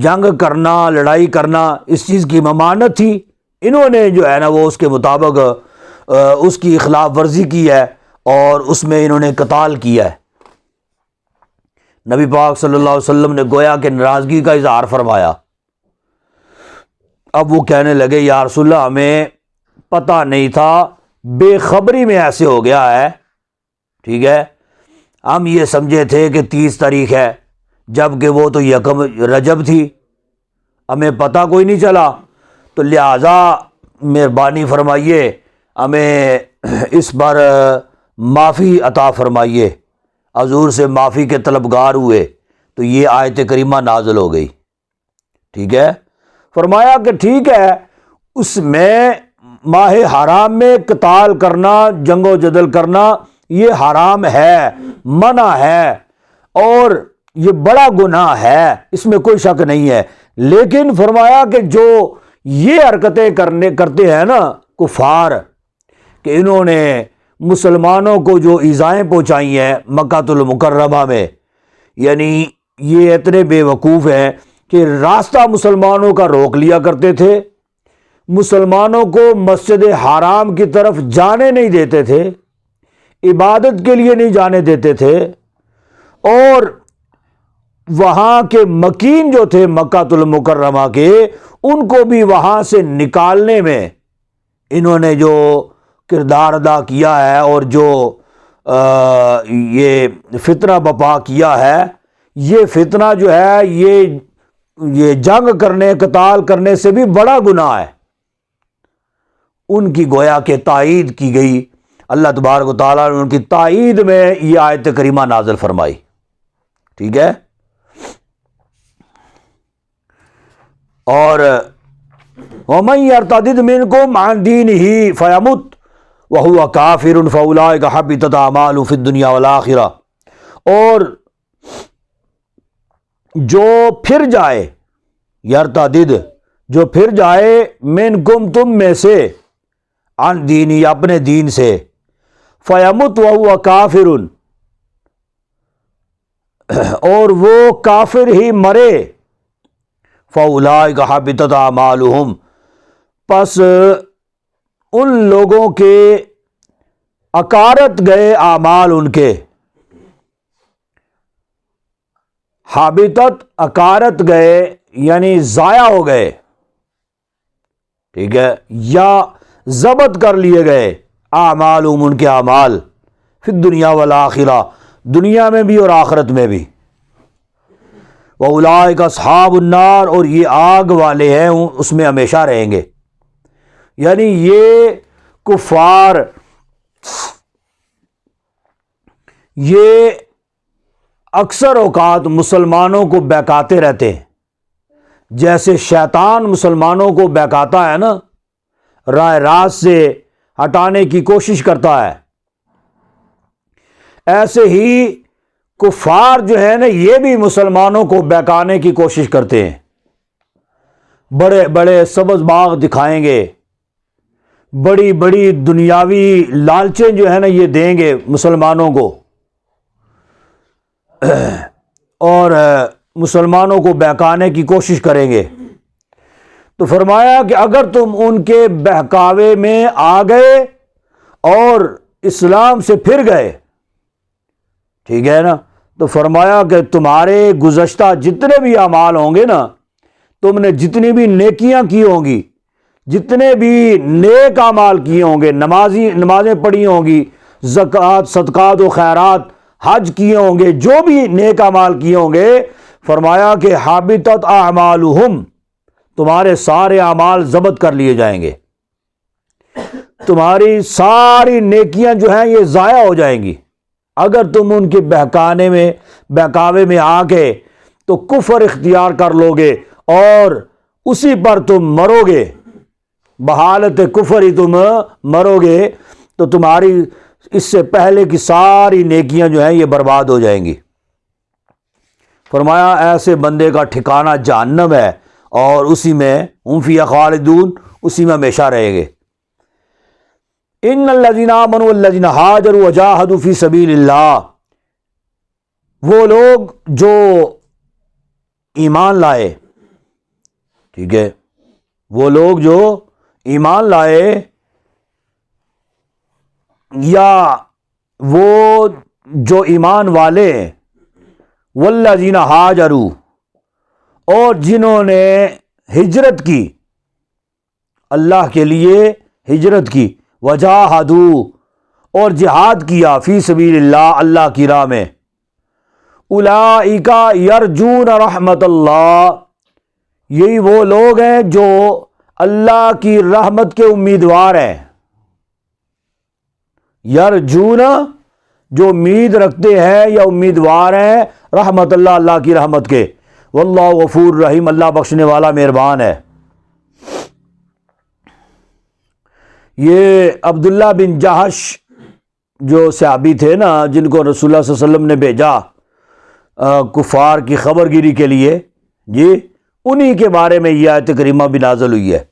جنگ کرنا، لڑائی کرنا، اس چیز کی ممانعت تھی، انہوں نے جو ہے نا وہ اس کے مطابق اس کی خلاف ورزی کی ہے اور اس میں انہوں نے قتال کیا ہے۔ نبی پاک صلی اللہ علیہ وسلم نے گویا کہ ناراضگی کا اظہار فرمایا۔ اب وہ کہنے لگے یا رسول اللہ ہمیں پتہ نہیں تھا، بے خبری میں ایسے ہو گیا ہے، ٹھیک ہے، ہم یہ سمجھے تھے کہ 30 تاریخ ہے جبکہ وہ تو یکم رجب تھی، ہمیں پتہ کوئی نہیں چلا، تو لہٰذا مہربانی فرمائیے ہمیں اس پر معافی عطا فرمائیے۔ حضور سے معافی کے طلبگار ہوئے تو یہ آیت کریمہ نازل ہو گئی، ٹھیک ہے۔ فرمایا کہ ٹھیک ہے، اس میں ماہ حرام میں قتال کرنا، جنگ و جدل کرنا یہ حرام ہے، منع ہے اور یہ بڑا گناہ ہے، اس میں کوئی شک نہیں ہے۔ لیکن فرمایا کہ جو یہ حرکتیں کرتے ہیں نا کفار، کہ انہوں نے مسلمانوں کو جو ایذائیں پہنچائی ہیں مکہ المکرمہ میں، یعنی یہ اتنے بے وقوف ہیں کہ راستہ مسلمانوں کا روک لیا کرتے تھے، مسلمانوں کو مسجد حرام کی طرف جانے نہیں دیتے تھے، عبادت کے لیے نہیں جانے دیتے تھے، اور وہاں کے مکین جو تھے مکہ المکرمہ کے، ان کو بھی وہاں سے نکالنے میں انہوں نے جو کردار ادا کیا ہے اور جو یہ فتنہ بپا کیا ہے، یہ فتنہ جو ہے یہ جنگ کرنے، قتال کرنے سے بھی بڑا گناہ ہے۔ ان کی گویا کہ تائید کی گئی، اللہ تبارک و تعالیٰ نے ان کی تائید میں یہ آیت کریمہ نازل فرمائی، ٹھیک ہے۔ اور وَمَن يَرْتَدِدْ مِنْكُمْ عَنْ دِينِهِ فَيَمُتْ وَهُوَ كَافِرٌ فَأُولَٰئِكَ حَبِطَتْ أَعْمَالُهُمْ فِي الدُّنْيَا وَالْآخِرَةِ، اور جو پھر جائے، یرتدد جو پھر جائے، منکم تم میں سے، عن دینی اپنے دین سے، فیمت وہو کافر اور وہ کافر ہی مرے، فاولئک حبطت اعمالہم پس ان لوگوں کے اکارت گئے اعمال ان کے، حابطت اکارت گئے یعنی ضائع ہو گئے، ٹھیک ہے، یا ضبط کر لیے گئے، اعمالہم ان کے اعمال، فی الدنیا والآخرہ دنیا میں بھی اور آخرت میں بھی، وَأُولَٰئِكَ أَصْحَابُ النَّارِ اور یہ آگ والے ہیں، اس میں ہمیشہ رہیں گے۔ یعنی یہ کفار یہ اکثر اوقات مسلمانوں کو بہکاتے رہتے ہیں، جیسے شیطان مسلمانوں کو بہکاتا ہے نا، راہ راست سے ہٹانے کی کوشش کرتا ہے، ایسے ہی کفار جو ہے نا یہ بھی مسلمانوں کو بہکانے کی کوشش کرتے ہیں، بڑے بڑے سبز باغ دکھائیں گے، بڑی بڑی دنیاوی لالچیں جو ہے نا یہ دیں گے مسلمانوں کو، اور مسلمانوں کو بہکانے کی کوشش کریں گے۔ تو فرمایا کہ اگر تم ان کے بہکاوے میں آ گئے اور اسلام سے پھر گئے، ٹھیک ہے نا، تو فرمایا کہ تمہارے گزشتہ جتنے بھی اعمال ہوں گے نا، تم نے جتنی بھی نیکیاں کی ہوں گی، جتنے بھی نیک اعمال کیے ہوں گے، نمازیں پڑھی ہوں گی، زکوٰۃ صدقات و خیرات، حج کیے ہوں گے، جو بھی نیک اعمال کیے ہوں گے، فرمایا کہ حابطت اعمالہم تمہارے سارے اعمال ضبط کر لیے جائیں گے، تمہاری ساری نیکیاں جو ہیں یہ ضائع ہو جائیں گی اگر تم ان کے بہکاوے میں آ کے تو کفر اختیار کر لو گے اور اسی پر تم مرو گے، بحالت کفر ہی تم مرو گے، تو تمہاری اس سے پہلے کی ساری نیکیاں جو ہیں یہ برباد ہو جائیں گی۔ فرمایا ایسے بندے کا ٹھکانہ جہنم ہے اور اسی میں ہم فیہا خالدون، اسی میں ہمیشہ رہیں گے۔ ان الذین آمنوا والذین ہاجروا وجاہدوا فی سبیل اللہ، وہ لوگ جو ایمان لائے، ٹھیک ہے، وہ لوگ جو ایمان لائے یا وہ جو ایمان والے، والذین ہاجروا اور جنہوں نے ہجرت کی، اللہ کے لیے ہجرت کی، وجاہدوا اور جہاد کیا، فی سبیل اللہ اللہ کی راہ میں، اولئک یرجون رحمت اللہ، یہی وہ لوگ ہیں جو اللہ کی رحمت کے امیدوار ہیں، یرجون جو امید رکھتے ہیں یا امیدوار ہیں، رحمت اللہ اللہ کی رحمت کے، واللہ غفور رحیم اللہ بخشنے والا مہربان ہے۔ یہ عبداللہ بن جہش جو صحابی تھے نا، جن کو رسول اللہ صلی اللہ علیہ وسلم نے بھیجا کفار کی خبر گیری کے لیے، جی انہی کے بارے میں یہ آیت کریمہ بھی نازل ہوئی ہے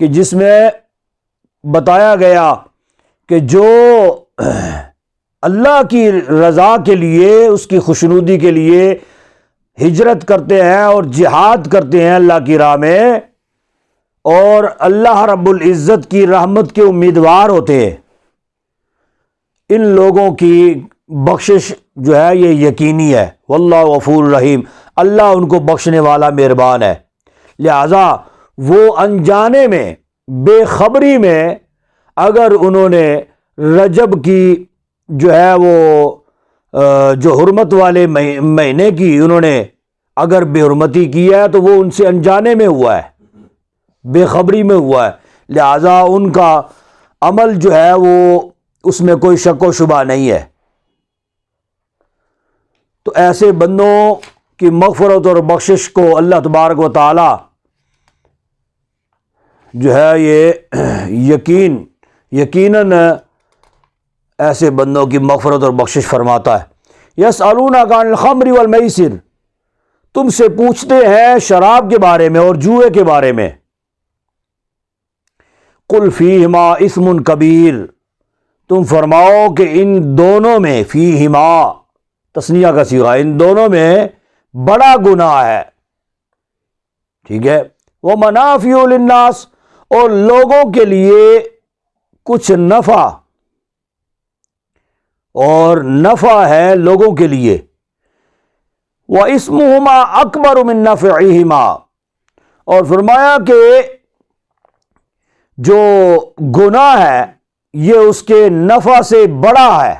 کہ جس میں بتایا گیا کہ جو اللہ کی رضا کے لیے، اس کی خوشنودی کے لیے ہجرت کرتے ہیں اور جہاد کرتے ہیں اللہ کی راہ میں، اور اللہ رب العزت کی رحمت کے امیدوار ہوتے ہیں، ان لوگوں کی بخشش جو ہے یہ یقینی ہے، واللہ غفور رحیم اللہ ان کو بخشنے والا مہربان ہے۔ لہذا وہ انجانے میں، بے خبری میں، اگر انہوں نے رجب کی جو ہے وہ جو حرمت والے مہینے کی انہوں نے اگر بے حرمتی کی ہے تو وہ ان سے انجانے میں ہوا ہے، بے خبری میں ہوا ہے، لہذا ان کا عمل جو ہے وہ اس میں کوئی شک و شبہ نہیں ہے۔ تو ایسے بندوں کی مغفرت اور بخشش کو اللہ تبارک و تعالی جو ہے یہ یقیناً ایسے بندوں کی مغفرت اور بخشش فرماتا ہے۔ یسألونک عن الخمر والمیسر، تم سے پوچھتے ہیں شراب کے بارے میں اور جوئے کے بارے میں۔ قل فیہما اسم کبیر، تم فرماؤ کہ ان دونوں میں، فیہما تثنیہ کا صیغہ، ان دونوں میں بڑا گناہ ہے، ٹھیک ہے، ومنافع للناس، اور لوگوں کے لیے کچھ نفع، اور نفع ہے لوگوں کے لیے، وَإِسْمُهُمَا أَكْبَرُ مِن نَّفْعِهِمَا، اور فرمایا کہ جو گناہ ہے یہ اس کے نفع سے بڑا ہے،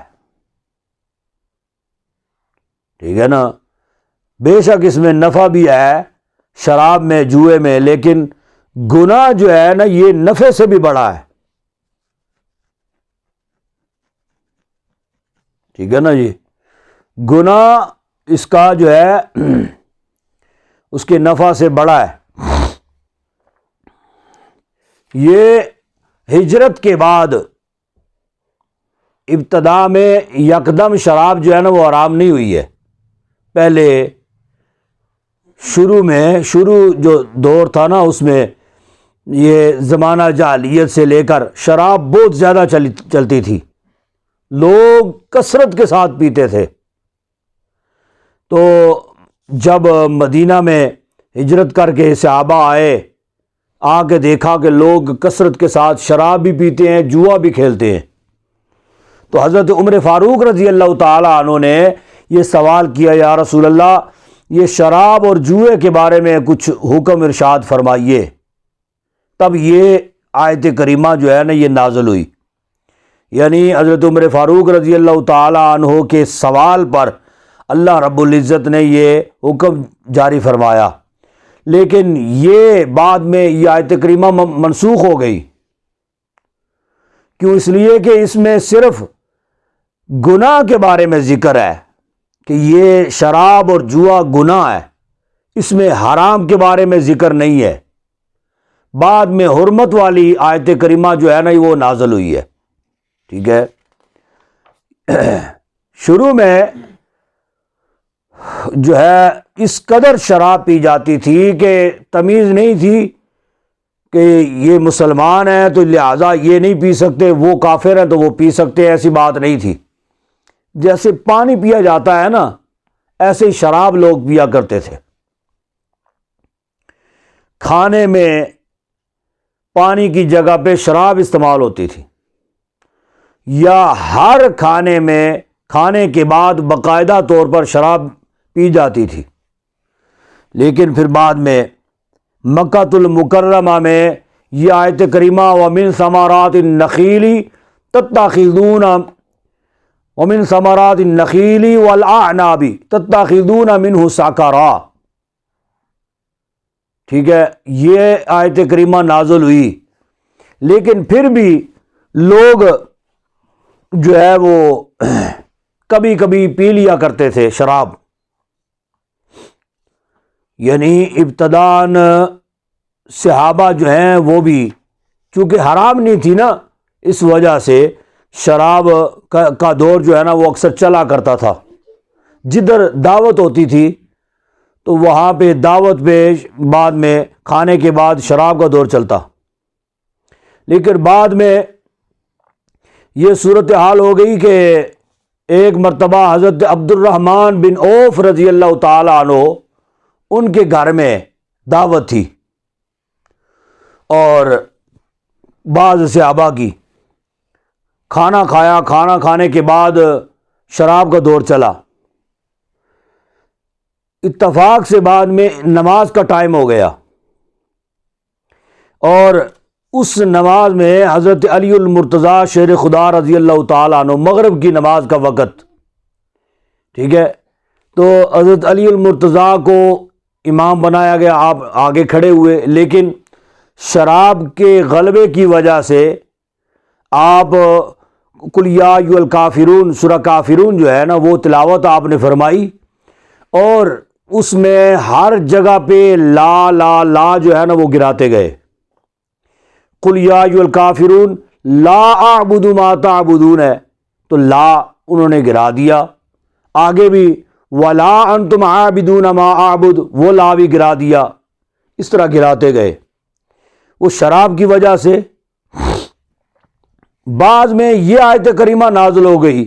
ٹھیک ہے نا، بے شک اس میں نفع بھی ہے شراب میں، جوئے میں، لیکن گناہ جو ہے نا یہ نفع سے بھی بڑا ہے، ٹھیک ہے نا جی، گناہ اس کا جو ہے اس کے نفع سے بڑا ہے۔ یہ ہجرت کے بعد ابتدا میں یکدم شراب جو ہے نا وہ حرام نہیں ہوئی ہے، پہلے شروع جو دور تھا نا اس میں یہ زمانہ جاہلیت سے لے کر شراب بہت زیادہ چلتی تھی، لوگ کثرت کے ساتھ پیتے تھے۔ تو جب مدینہ میں ہجرت کر کے صحابہ آئے، آ کے دیکھا کہ لوگ کثرت کے ساتھ شراب بھی پیتے ہیں، جوا بھی کھیلتے ہیں، تو حضرت عمر فاروق رضی اللہ تعالی عنہ نے یہ سوال کیا، یا رسول اللہ یہ شراب اور جوئے کے بارے میں کچھ حکم ارشاد فرمائیے۔ تب یہ آیت کریمہ جو ہے نا یہ نازل ہوئی، یعنی حضرت عمر فاروق رضی اللہ تعالی عنہ کے سوال پر اللہ رب العزت نے یہ حکم جاری فرمایا، لیکن یہ بعد میں یہ آیت کریمہ منسوخ ہو گئی۔ کیوں؟ اس لیے کہ اس میں صرف گناہ کے بارے میں ذکر ہے کہ یہ شراب اور جوا گناہ ہے، اس میں حرام کے بارے میں ذکر نہیں ہے۔ بعد میں حرمت والی آیت کریمہ جو ہے نا وہ نازل ہوئی ہے، ٹھیک ہے۔ شروع میں جو ہے اس قدر شراب پی جاتی تھی کہ تمیز نہیں تھی کہ یہ مسلمان ہیں تو لہٰذا یہ نہیں پی سکتے، وہ کافر ہیں تو وہ پی سکتے، ایسی بات نہیں تھی۔ جیسے پانی پیا جاتا ہے نا ایسے ہی شراب لوگ پیا کرتے تھے۔ کھانے میں پانی کی جگہ پہ شراب استعمال ہوتی تھی، یا ہر کھانے میں کھانے کے بعد باقاعدہ طور پر شراب پی جاتی تھی۔ لیکن پھر بعد میں مکہ المکرمہ میں یہ آیت کریمہ وَمِن ثمرات النخیل تتخذون وَمِن ثمرات النخیل والأعناب تتخذون منہ سکرا، ٹھیک ہے، یہ آیت کریمہ نازل ہوئی۔ لیکن پھر بھی لوگ جو ہے وہ کبھی کبھی پی لیا کرتے تھے شراب، یعنی ابتداً صحابہ جو ہیں وہ بھی چونکہ حرام نہیں تھی نا، اس وجہ سے شراب کا دور جو ہے نا وہ اکثر چلا کرتا تھا۔ جدھر دعوت ہوتی تھی تو وہاں پہ دعوت پہ بعد میں کھانے کے بعد شراب کا دور چلتا۔ لیکن بعد میں یہ صورتحال ہو گئی کہ ایک مرتبہ حضرت عبد الرحمن بن عوف رضی اللہ تعالی عنہ ان کے گھر میں دعوت تھی، اور بعض صحابہ کی کھانا کھایا، کھانا کھانے کے بعد شراب کا دور چلا۔ اتفاق سے بعد میں نماز کا ٹائم ہو گیا، اور اس نماز میں حضرت علی المرتضیٰ شیر خدا رضی اللہ تعالیٰ عنہ، مغرب کی نماز کا وقت، ٹھیک ہے، تو حضرت علی المرتضیٰ کو امام بنایا گیا، آپ آگے کھڑے ہوئے، لیکن شراب کے غلبے کی وجہ سے آپ قل یا ایھا الکافرون، سورہ کافرون جو ہے نا وہ تلاوت آپ نے فرمائی، اور اس میں ہر جگہ پہ لا لا لا جو ہے نا وہ گراتے گئے، قل یا ایھا الکافرون لا اعبد ما تعبدون ہے تو لا انہوں نے گرا دیا. آگے بھی ولا انتم عابدون ما اعبد وہ لا بھی گرا دیا. اس طرح گراتے گئے. وہ شراب کی وجہ سے بعض میں یہ آیت کریمہ نازل ہو گئی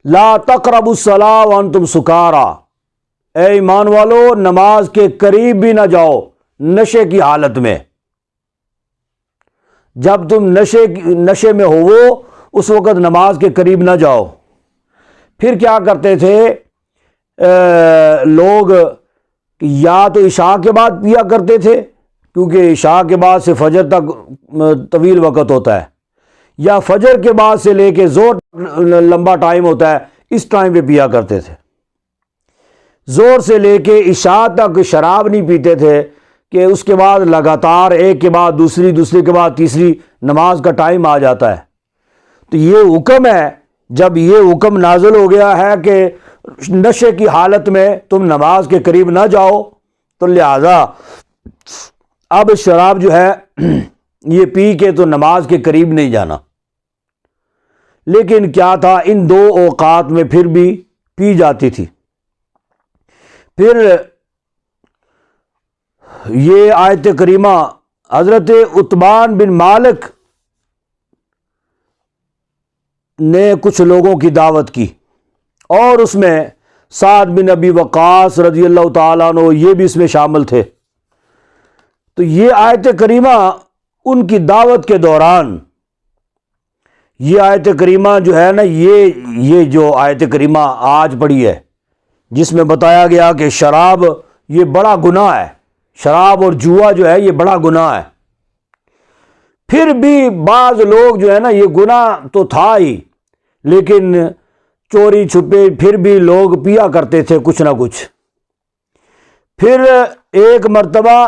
لا تقربوا الصلاۃ وانتم سکارا، اے ایمان والو نماز کے قریب بھی نہ جاؤ نشے کی حالت میں. جب تم نشے میں ہو اس وقت نماز کے قریب نہ جاؤ. پھر کیا کرتے تھے لوگ، یا تو عشاء کے بعد پیا کرتے تھے کیونکہ عشاء کے بعد سے فجر تک طویل وقت ہوتا ہے، یا فجر کے بعد سے لے کے زور لمبا ٹائم ہوتا ہے، اس ٹائم پہ پیا کرتے تھے. زور سے لے کے عشاء تک شراب نہیں پیتے تھے کہ اس کے بعد لگاتار ایک کے بعد دوسری، دوسری کے بعد تیسری نماز کا ٹائم آ جاتا ہے. تو یہ حکم ہے، جب یہ حکم نازل ہو گیا ہے کہ نشے کی حالت میں تم نماز کے قریب نہ جاؤ، تو لہذا اب شراب جو ہے یہ پی کے تو نماز کے قریب نہیں جانا. لیکن کیا تھا ان دو اوقات میں پھر بھی پی جاتی تھی. پھر یہ آیت کریمہ حضرت عتبان بن مالک نے کچھ لوگوں کی دعوت کی اور اس میں سعد بن ابی وقاص رضی اللہ تعالیٰ عنہ یہ بھی اس میں شامل تھے. تو یہ آیت کریمہ ان کی دعوت کے دوران، یہ آیت کریمہ جو ہے نا، یہ جو آیت کریمہ آج پڑھی ہے جس میں بتایا گیا کہ شراب یہ بڑا گناہ ہے، شراب اور جوا جو ہے یہ بڑا گناہ ہے. پھر بھی بعض لوگ جو ہے نا، یہ گناہ تو تھا ہی لیکن چوری چھپے پھر بھی لوگ پیا کرتے تھے کچھ نہ کچھ. پھر ایک مرتبہ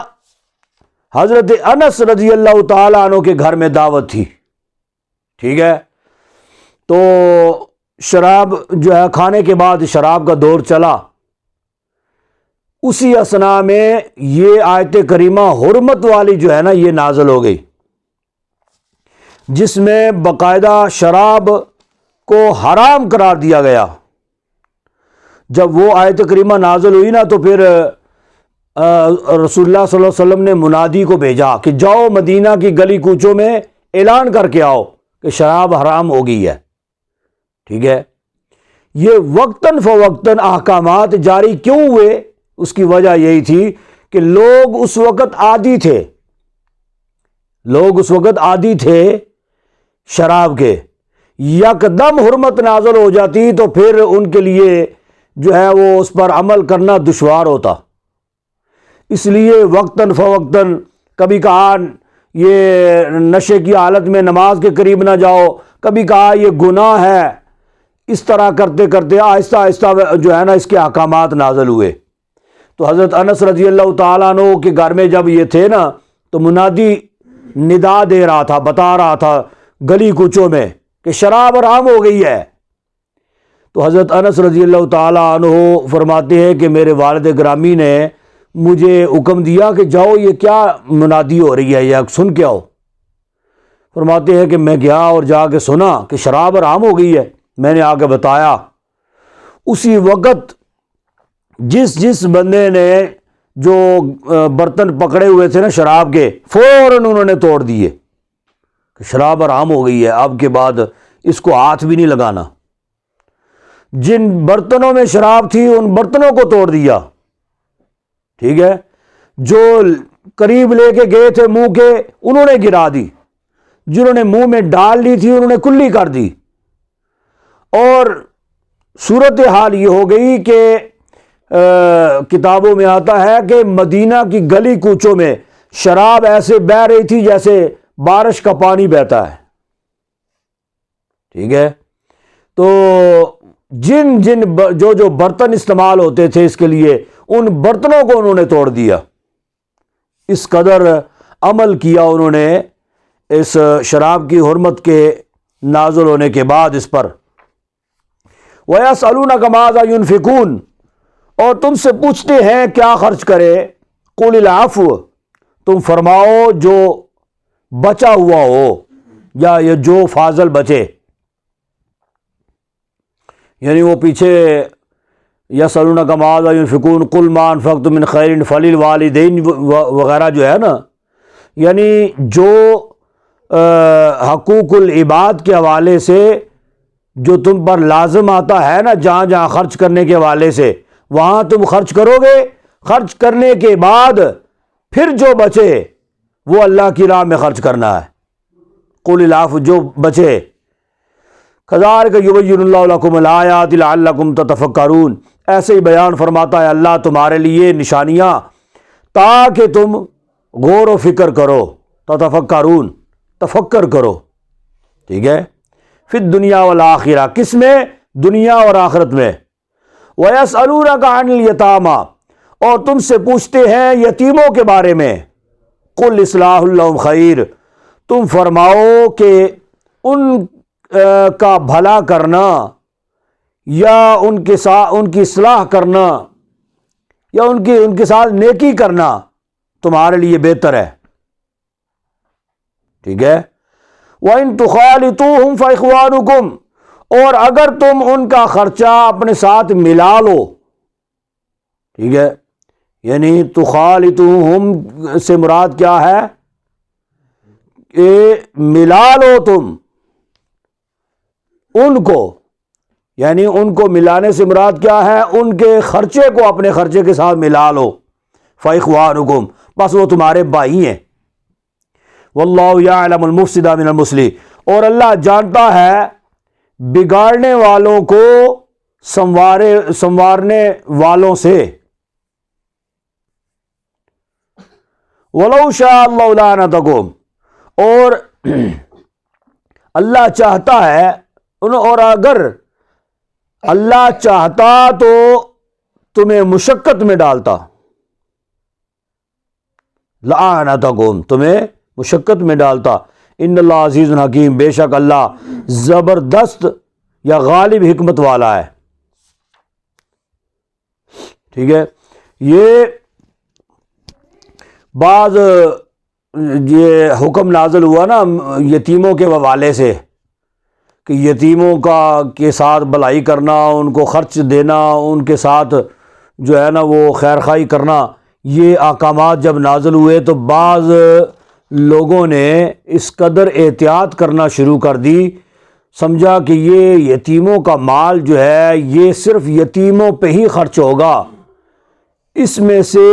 حضرت انس رضی اللہ تعالیٰ عنہ کے گھر میں دعوت تھی، ٹھیک ہے، تو شراب جو ہے کھانے کے بعد شراب کا دور چلا. اسی اثناء میں یہ آیت کریمہ حرمت والی جو ہے نا یہ نازل ہو گئی، جس میں باقاعدہ شراب کو حرام قرار دیا گیا. جب وہ آیت کریمہ نازل ہوئی نا تو پھر رسول اللہ صلی اللہ علیہ وسلم نے منادی کو بھیجا کہ جاؤ مدینہ کی گلی کوچوں میں اعلان کر کے آؤ کہ شراب حرام ہو گئی ہے. ٹھیک ہے، یہ وقتاً فوقتاً احکامات جاری کیوں ہوئے؟ اس کی وجہ یہی تھی کہ لوگ اس وقت عادی تھے شراب کے. یکدم حرمت نازل ہو جاتی تو پھر ان کے لیے جو ہے وہ اس پر عمل کرنا دشوار ہوتا. اس لیے وقتاً فوقتاً کبھی کہا یہ نشے کی حالت میں نماز کے قریب نہ جاؤ، کبھی کہا یہ گناہ ہے. اس طرح کرتے کرتے آہستہ آہستہ جو ہے نا اس کے احکامات نازل ہوئے. تو حضرت انس رضی اللہ تعالیٰ عنہ کے گھر میں جب یہ تھے نا تو منادی ندا دے رہا تھا، بتا رہا تھا گلی کوچوں میں کہ شراب حرام ہو گئی ہے. تو حضرت انس رضی اللہ تعالیٰ عنہ فرماتے ہیں کہ میرے والد گرامی نے مجھے حکم دیا کہ جاؤ یہ کیا منادی ہو رہی ہے، یا سن کے آؤ. فرماتے ہیں کہ میں گیا اور جا کے سنا کہ شراب حرام ہو گئی ہے. میں نے آ کے بتایا. اسی وقت جس بندے نے جو برتن پکڑے ہوئے تھے نا شراب کے، فوراً انہوں نے توڑ دیے کہ شراب حرام ہو گئی ہے، اب کے بعد اس کو ہاتھ بھی نہیں لگانا. جن برتنوں میں شراب تھی ان برتنوں کو توڑ دیا. ٹھیک ہے، جو قریب لے کے گئے تھے منہ کے انہوں نے گرا دی، جنہوں نے منہ میں ڈال لی تھی انہوں نے کلی کر دی. اور صورتحال یہ ہو گئی کہ کتابوں میں آتا ہے کہ مدینہ کی گلی کوچوں میں شراب ایسے بہہ رہی تھی جیسے بارش کا پانی بہتا ہے. ٹھیک ہے، تو جو برتن استعمال ہوتے تھے اس کے لیے ان برتنوں کو انہوں نے توڑ دیا. اس قدر عمل کیا انہوں نے اس شراب کی حرمت کے نازل ہونے کے بعد اس پر. وَيَسْأَلُونَكَ مَاذَا يُنْفِقُونَ، اور تم سے پوچھتے ہیں کیا خرچ کرے. قُلِ الْعَفْوَ، تم فرماؤ جو بچا ہوا ہو یا یہ جو فاضل بچے، یعنی وہ پیچھے یسألونک ماذا ينفقون قل ما انفقتم من خیر فللوالدین وغیرہ جو ہے نا، یعنی جو حقوق العباد کے حوالے سے جو تم پر لازم آتا ہے نا، جہاں جہاں خرچ کرنے کے حوالے سے وہاں تم خرچ کرو گے، خرچ کرنے کے بعد پھر جو بچے وہ اللہ کی راہ میں خرچ کرنا ہے۔ قل العفو، جو بچے۔ کذالک یبین اللہ لکم الآیات لعلکم تتفکرون، ایسے ہی بیان فرماتا ہے اللہ تمہارے لیے نشانیاں تاکہ تم غور و فکر کرو، تتفکرون، تفکر کرو، ٹھیک ہے، فی الدنیا والآخرہ، کس میں؟ دنیا اور آخرت میں۔ وَيَسْأَلُونَكَ عَنِ الْيَتَامَى، اور تم سے پوچھتے ہیں یتیموں کے بارے میں، قُلْ إِصْلَاحٌ لَهُمْ خَيْرٌ، تم فرماؤ کہ ان کا بھلا کرنا یا ان کی اصلاح کرنا یا ان کے ساتھ نیکی کرنا تمہارے لیے بہتر ہے، ٹھیک ہے۔ وَإِن تُخَالِطُوهُمْ فَإِخْوَانُكُمْ، اور اگر تم ان کا خرچہ اپنے ساتھ ملا لو، ٹھیک ہے، یعنی تخالطوہم سے مراد کیا ہے کہ ملا لو تم ان کو، یعنی ان کو ملانے سے مراد کیا ہے؟ ان کے خرچے کو اپنے خرچے کے ساتھ ملا لو، فَإِخْوَانُكُمْ، بس وہ تمہارے بھائی ہیں۔ واللہ یعلم المفسد من المصلح، اور اللہ جانتا ہے بگاڑنے والوں کو سنوارنے والوں سے۔ وَلَوْ شَاءَ اللَّهُ لَعَنَتَكُمْ، اور اللہ چاہتا ہے، اور اگر اللہ چاہتا تو تمہیں مشقت میں ڈالتا، لَعَنَتَكُمْ، تمہیں مشقت میں ڈالتا۔ ان اللہ عزیز حکیم، بے شک اللہ زبردست یا غالب حکمت والا ہے، ٹھیک ہے۔ یہ بعض یہ حکم نازل ہوا نا یتیموں کے حوالے سے کہ یتیموں کے ساتھ بھلائی کرنا، ان کو خرچ دینا، ان کے ساتھ جو ہے نا وہ خیر خواہی کرنا، یہ احکامات جب نازل ہوئے تو بعض لوگوں نے اس قدر احتیاط کرنا شروع کر دی، سمجھا کہ یہ یتیموں کا مال جو ہے یہ صرف یتیموں پہ ہی خرچ ہوگا، اس میں سے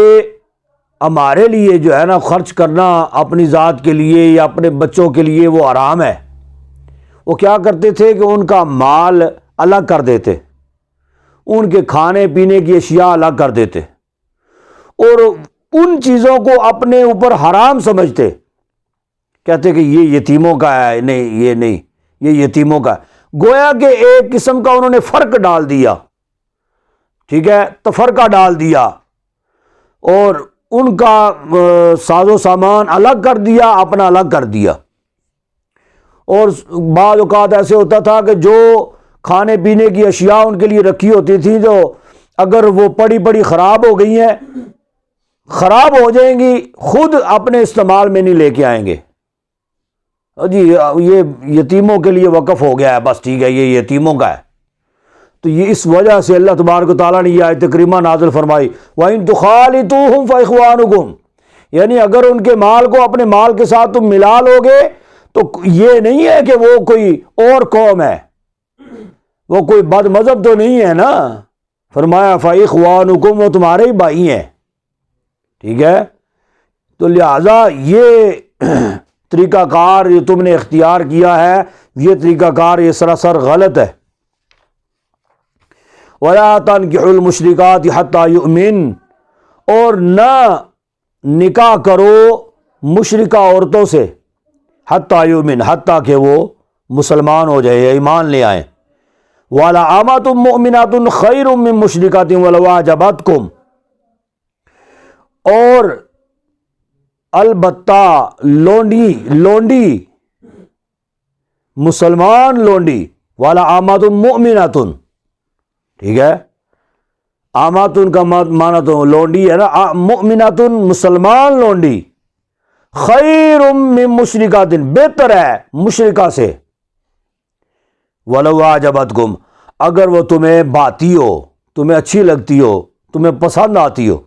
ہمارے لیے جو ہے نا خرچ کرنا اپنی ذات کے لیے یا اپنے بچوں کے لیے وہ حرام ہے۔ وہ کیا کرتے تھے کہ ان کا مال الگ کر دیتے، ان کے کھانے پینے کی اشیاء الگ کر دیتے، اور ان چیزوں کو اپنے اوپر حرام سمجھتے، کہتے کہ یہ یتیموں کا ہے، نہیں یہ نہیں، یہ یتیموں کا ہے، گویا کہ ایک قسم کا انہوں نے فرق ڈال دیا، ٹھیک ہے، تفرقہ ڈال دیا، اور ان کا ساز و سامان الگ کر دیا، اپنا الگ کر دیا۔ اور بعض اوقات ایسے ہوتا تھا کہ جو کھانے پینے کی اشیاء ان کے لیے رکھی ہوتی تھی، جو اگر وہ پڑی پڑی خراب ہو گئی ہیں، خراب ہو جائیں گی، خود اپنے استعمال میں نہیں لے کے آئیں گے، جی یہ یتیموں کے لیے وقف ہو گیا ہے، بس ٹھیک ہے یہ یتیموں کا ہے۔ تو یہ اس وجہ سے اللہ تبارک و تعالیٰ نے یہ آیت کریمہ نازل فرمائی، وَإِن تُخَالِطُوهُمْ فَإِخْوَانُكُمْ، یعنی اگر ان کے مال کو اپنے مال کے ساتھ تم ملا لو گے تو یہ نہیں ہے کہ وہ کوئی اور قوم ہے، وہ کوئی بد مذہب تو نہیں ہے نا، فرمایا فَإِخْوَانُكُمْ، وہ تمہارے ہی بھائی ہیں، ٹھیک ہے۔ تو لہٰذا یہ طریقہ کار جو تم نے اختیار کیا ہے، یہ طریقہ کار یہ سراسر غلط ہے۔ وَلَا تَنْكِحُوا الْمُشْرِكَاتِ حَتَّى يُؤْمِنْ، اور نہ نکاح کرو مشرکہ عورتوں سے، حَتَّى يُؤْمِنْ، حتیٰ کہ وہ مسلمان ہو جائے یا ایمان لے آئیں۔ وَلَأَمَةٌ مُؤْمِنَةٌ خَيْرٌ مِّن مُشْرِكَةٍ وَلَوْ أَعْجَبَتْكُمْ، اور البتہ لونڈی مسلمان لونڈی، وَلَأَمَةٌ مُؤْمِنَةٌ، ٹھیک ہے، آماتن کا معنی تو لونڈی ہے نا، مؤمناتن مسلمان لونڈی، خیر من مشرکات، بہتر ہے مشرکہ سے، ولو اعجبتکم، اگر وہ تمہیں بھاتی ہو، تمہیں اچھی لگتی ہو، تمہیں پسند آتی ہو،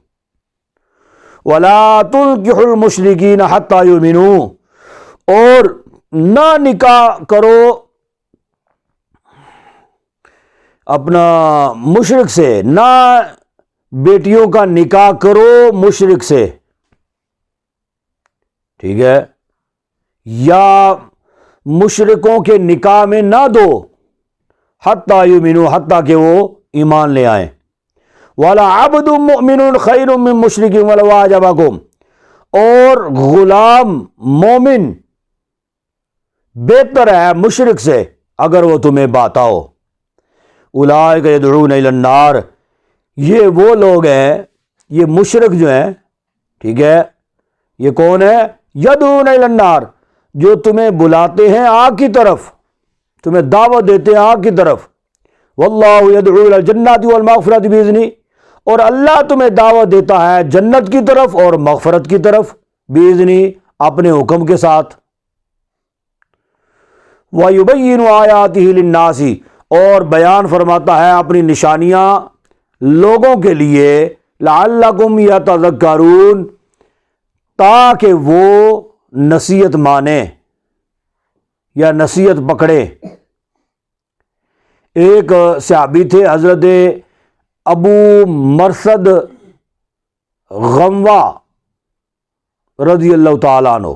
ولا تنکحوا المشرکین حتی یؤمنوا، اور نہ نکاح کرو اپنا مشرک سے، نہ بیٹیوں کا نکاح کرو مشرک سے، ٹھیک ہے، یا مشرکوں کے نکاح میں نہ دو، حتی یؤمنوا، حتیٰ کہ وہ ایمان لے آئیں، ولا عبد مؤمن خیر من مشرک ولو اعجبکم، اور غلام مومن بہتر ہے مشرک سے اگر وہ تمہیں باتا ہو، اولئک یدعون الی النار، یہ وہ لوگ ہیں، یہ مشرک جو ہیں، ٹھیک ہے، یہ کون ہے؟ یدعون الی النار، جو تمہیں بلاتے ہیں آگ کی طرف، تمہیں دعوت دیتے ہیں آگ کی طرف، واللہ یدعو الی الجنۃ والمغفرۃ باذنہ، اور اللہ تمہیں دعوت دیتا ہے جنت کی طرف اور مغفرت کی طرف، باذنہ، اپنے حکم کے ساتھ، وَيُبَيِّنُ آیَاتِهِ لِلنَّاسِ، اور بیان فرماتا ہے اپنی نشانیاں لوگوں کے لیے، لَعَلَّكُمْ يَتَذَكَّرُونَ، تاکہ وہ نصیحت مانیں یا نصیحت پکڑے۔ ایک صحابی تھے حضرت ابو مرثد غنوہ رضی اللہ تعالیٰ عنہ،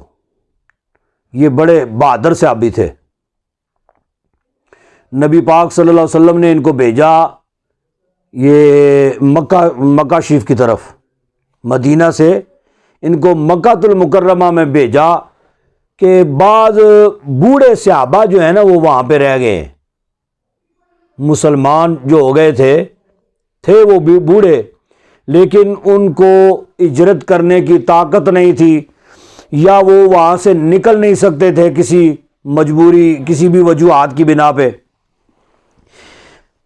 یہ بڑے بہادر صحابی تھے، نبی پاک صلی اللہ علیہ وسلم نے ان کو بھیجا یہ مکہ شریف کی طرف، مدینہ سے ان کو مکہ المکرمہ میں بھیجا کہ بعض بوڑھے صحابہ جو ہیں نا وہ وہاں پہ رہ گئے، مسلمان جو ہو گئے تھے وہ بوڑھے، لیکن ان کو ہجرت کرنے کی طاقت نہیں تھی، یا وہ وہاں سے نکل نہیں سکتے تھے کسی مجبوری، کسی بھی وجوہات کی بنا پہ،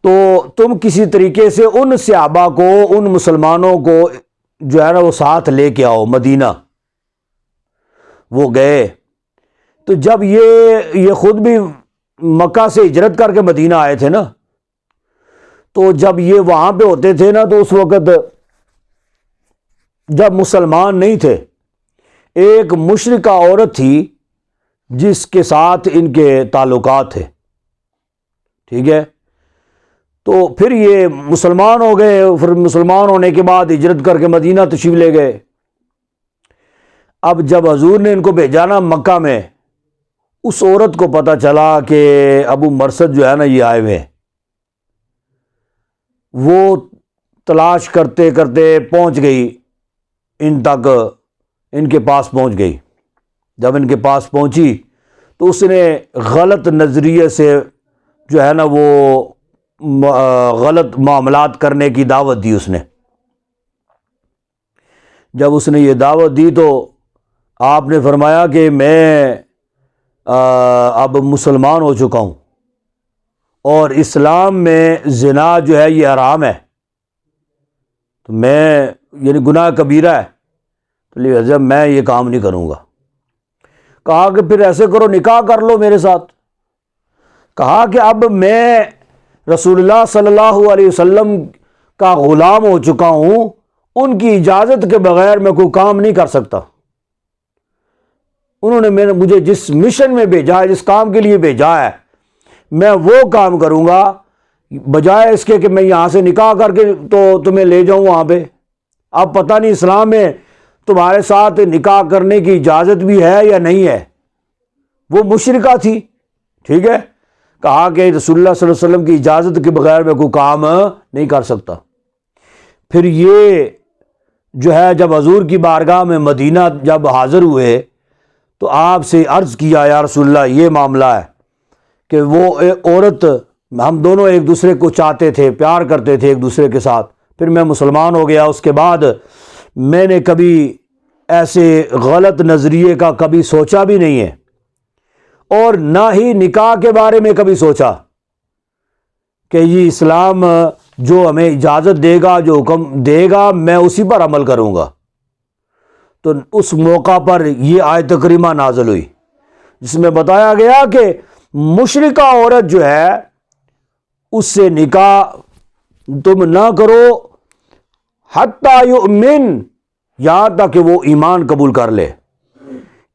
تو تم کسی طریقے سے ان صحابہ کو، ان مسلمانوں کو جو ہے نا وہ ساتھ لے کے آؤ مدینہ۔ وہ گئے، تو جب یہ خود بھی مکہ سے ہجرت کر کے مدینہ آئے تھے نا، تو جب یہ وہاں پہ ہوتے تھے نا، تو اس وقت جب مسلمان نہیں تھے، ایک مشرکہ عورت تھی جس کے ساتھ ان کے تعلقات تھے، ٹھیک ہے، تو پھر یہ مسلمان ہو گئے، پھر مسلمان ہونے کے بعد ہجرت کر کے مدینہ تشریف لے گئے۔ اب جب حضور نے ان کو بھیجا نا مکہ میں، اس عورت کو پتہ چلا کہ ابو مرثد جو ہے نا یہ آئے ہوئے ہیں، وہ تلاش کرتے کرتے پہنچ گئی ان تک، ان کے پاس پہنچ گئی۔ جب ان کے پاس پہنچی تو اس نے غلط نظریے سے جو ہے نا وہ غلط معاملات کرنے کی دعوت دی اس نے۔ جب اس نے یہ دعوت دی تو آپ نے فرمایا کہ میں اب مسلمان ہو چکا ہوں، اور اسلام میں زنا جو ہے یہ حرام ہے، تو میں یعنی گناہ کبیرہ ہے، تو لہذا میں یہ کام نہیں کروں گا۔ کہا کہ پھر ایسے کرو، نکاح کر لو میرے ساتھ۔ کہا کہ اب میں رسول اللہ صلی اللہ علیہ وسلم کا غلام ہو چکا ہوں، ان کی اجازت کے بغیر میں کوئی کام نہیں کر سکتا۔ انہوں نے مجھے جس مشن میں بھیجا ہے، جس کام کے لیے بھیجا ہے، میں وہ کام کروں گا، بجائے اس کے کہ میں یہاں سے نکاح کر کے تو تمہیں لے جاؤں وہاں پہ۔ اب پتہ نہیں اسلام میں تمہارے ساتھ نکاح کرنے کی اجازت بھی ہے یا نہیں ہے۔ وہ مشرکہ تھی، ٹھیک ہے، کہا کہ رسول اللہ صلی اللہ علیہ وسلم کی اجازت کے بغیر میں کوئی کام نہیں کر سکتا۔ پھر یہ جو ہے جب حضور کی بارگاہ میں مدینہ جب حاضر ہوئے تو آپ سے عرض کیا، یا رسول اللہ یہ معاملہ ہے کہ وہ عورت، ہم دونوں ایک دوسرے کو چاہتے تھے، پیار کرتے تھے ایک دوسرے کے ساتھ، پھر میں مسلمان ہو گیا، اس کے بعد میں نے کبھی ایسے غلط نظریے کا کبھی سوچا بھی نہیں ہے، اور نہ ہی نکاح کے بارے میں کبھی سوچا کہ یہ اسلام جو ہمیں اجازت دے گا، جو حکم دے گا، میں اسی پر عمل کروں گا۔ تو اس موقع پر یہ آیت کریمہ نازل ہوئی جس میں بتایا گیا کہ مشرکہ عورت جو ہے اس سے نکاح تم نہ کرو حتی یؤمن، یہاں تک کہ وہ ایمان قبول کر لے۔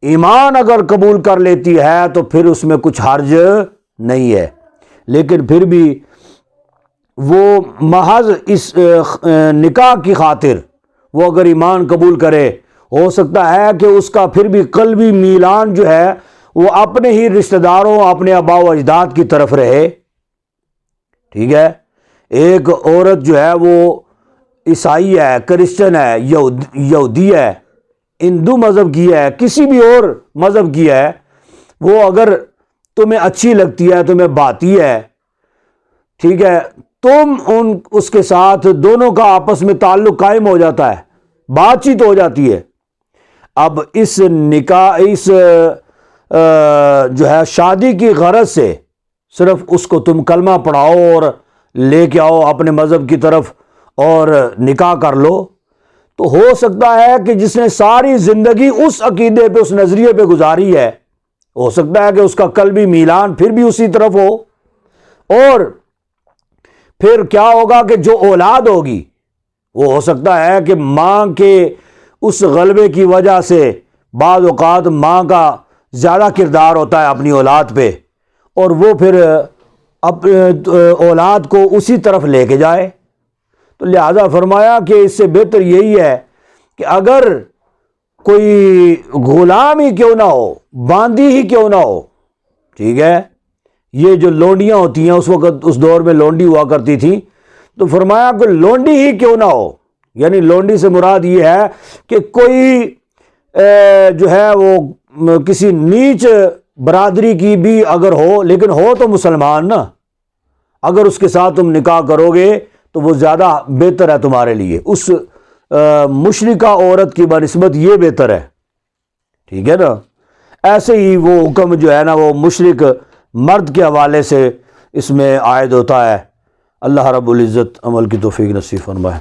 ایمان اگر قبول کر لیتی ہے تو پھر اس میں کچھ حرج نہیں ہے، لیکن پھر بھی وہ محض اس نکاح کی خاطر وہ اگر ایمان قبول کرے، ہو سکتا ہے کہ اس کا پھر بھی قلبی میلان جو ہے وہ اپنے ہی رشتہ داروں، اپنے آباء و اجداد کی طرف رہے۔ ٹھیک ہے، ایک عورت جو ہے وہ عیسائی ہے، کرسچن ہے، یہودی ہے، ہندو مذہب کی ہے، کسی بھی اور مذہب کی ہے، وہ اگر تمہیں اچھی لگتی ہے، تمہیں بھاتی ہے، ٹھیک ہے، تم اس کے ساتھ دونوں کا آپس میں تعلق قائم ہو جاتا ہے، بات چیت ہو جاتی ہے۔ اب اس نکاح، اس جو ہے شادی کی غرض سے صرف اس کو تم کلمہ پڑھاؤ اور لے کے آؤ اپنے مذہب کی طرف اور نکاح کر لو، تو ہو سکتا ہے کہ جس نے ساری زندگی اس عقیدے پہ، اس نظریے پہ گزاری ہے، ہو سکتا ہے کہ اس کا قلبی میلان پھر بھی اسی طرف ہو، اور پھر کیا ہوگا کہ جو اولاد ہوگی وہ ہو سکتا ہے کہ ماں کے اس غلبے کی وجہ سے بعض اوقات ماں کا زیادہ کردار ہوتا ہے اپنی اولاد پہ، اور وہ پھر اولاد کو اسی طرف لے کے جائے۔ تو لہذا فرمایا کہ اس سے بہتر یہی ہے کہ اگر کوئی غلام ہی کیوں نہ ہو، باندی ہی کیوں نہ ہو، ٹھیک ہے، یہ جو لونڈیاں ہوتی ہیں اس وقت، اس دور میں لونڈی ہوا کرتی تھی، تو فرمایا کہ لونڈی ہی کیوں نہ ہو، یعنی لونڈی سے مراد یہ ہے کہ کوئی جو ہے وہ کسی نیچ برادری کی بھی اگر ہو، لیکن ہو تو مسلمان نا، اگر اس کے ساتھ تم نکاح کرو گے تو وہ زیادہ بہتر ہے تمہارے لیے، اس مشرکہ عورت کی بنسبت یہ بہتر ہے، ٹھیک ہے نا۔ ایسے ہی وہ حکم جو ہے نا وہ مشرک مرد کے حوالے سے اس میں عائد ہوتا ہے۔ اللہ رب العزت عمل کی توفیق نصیب فرمائے۔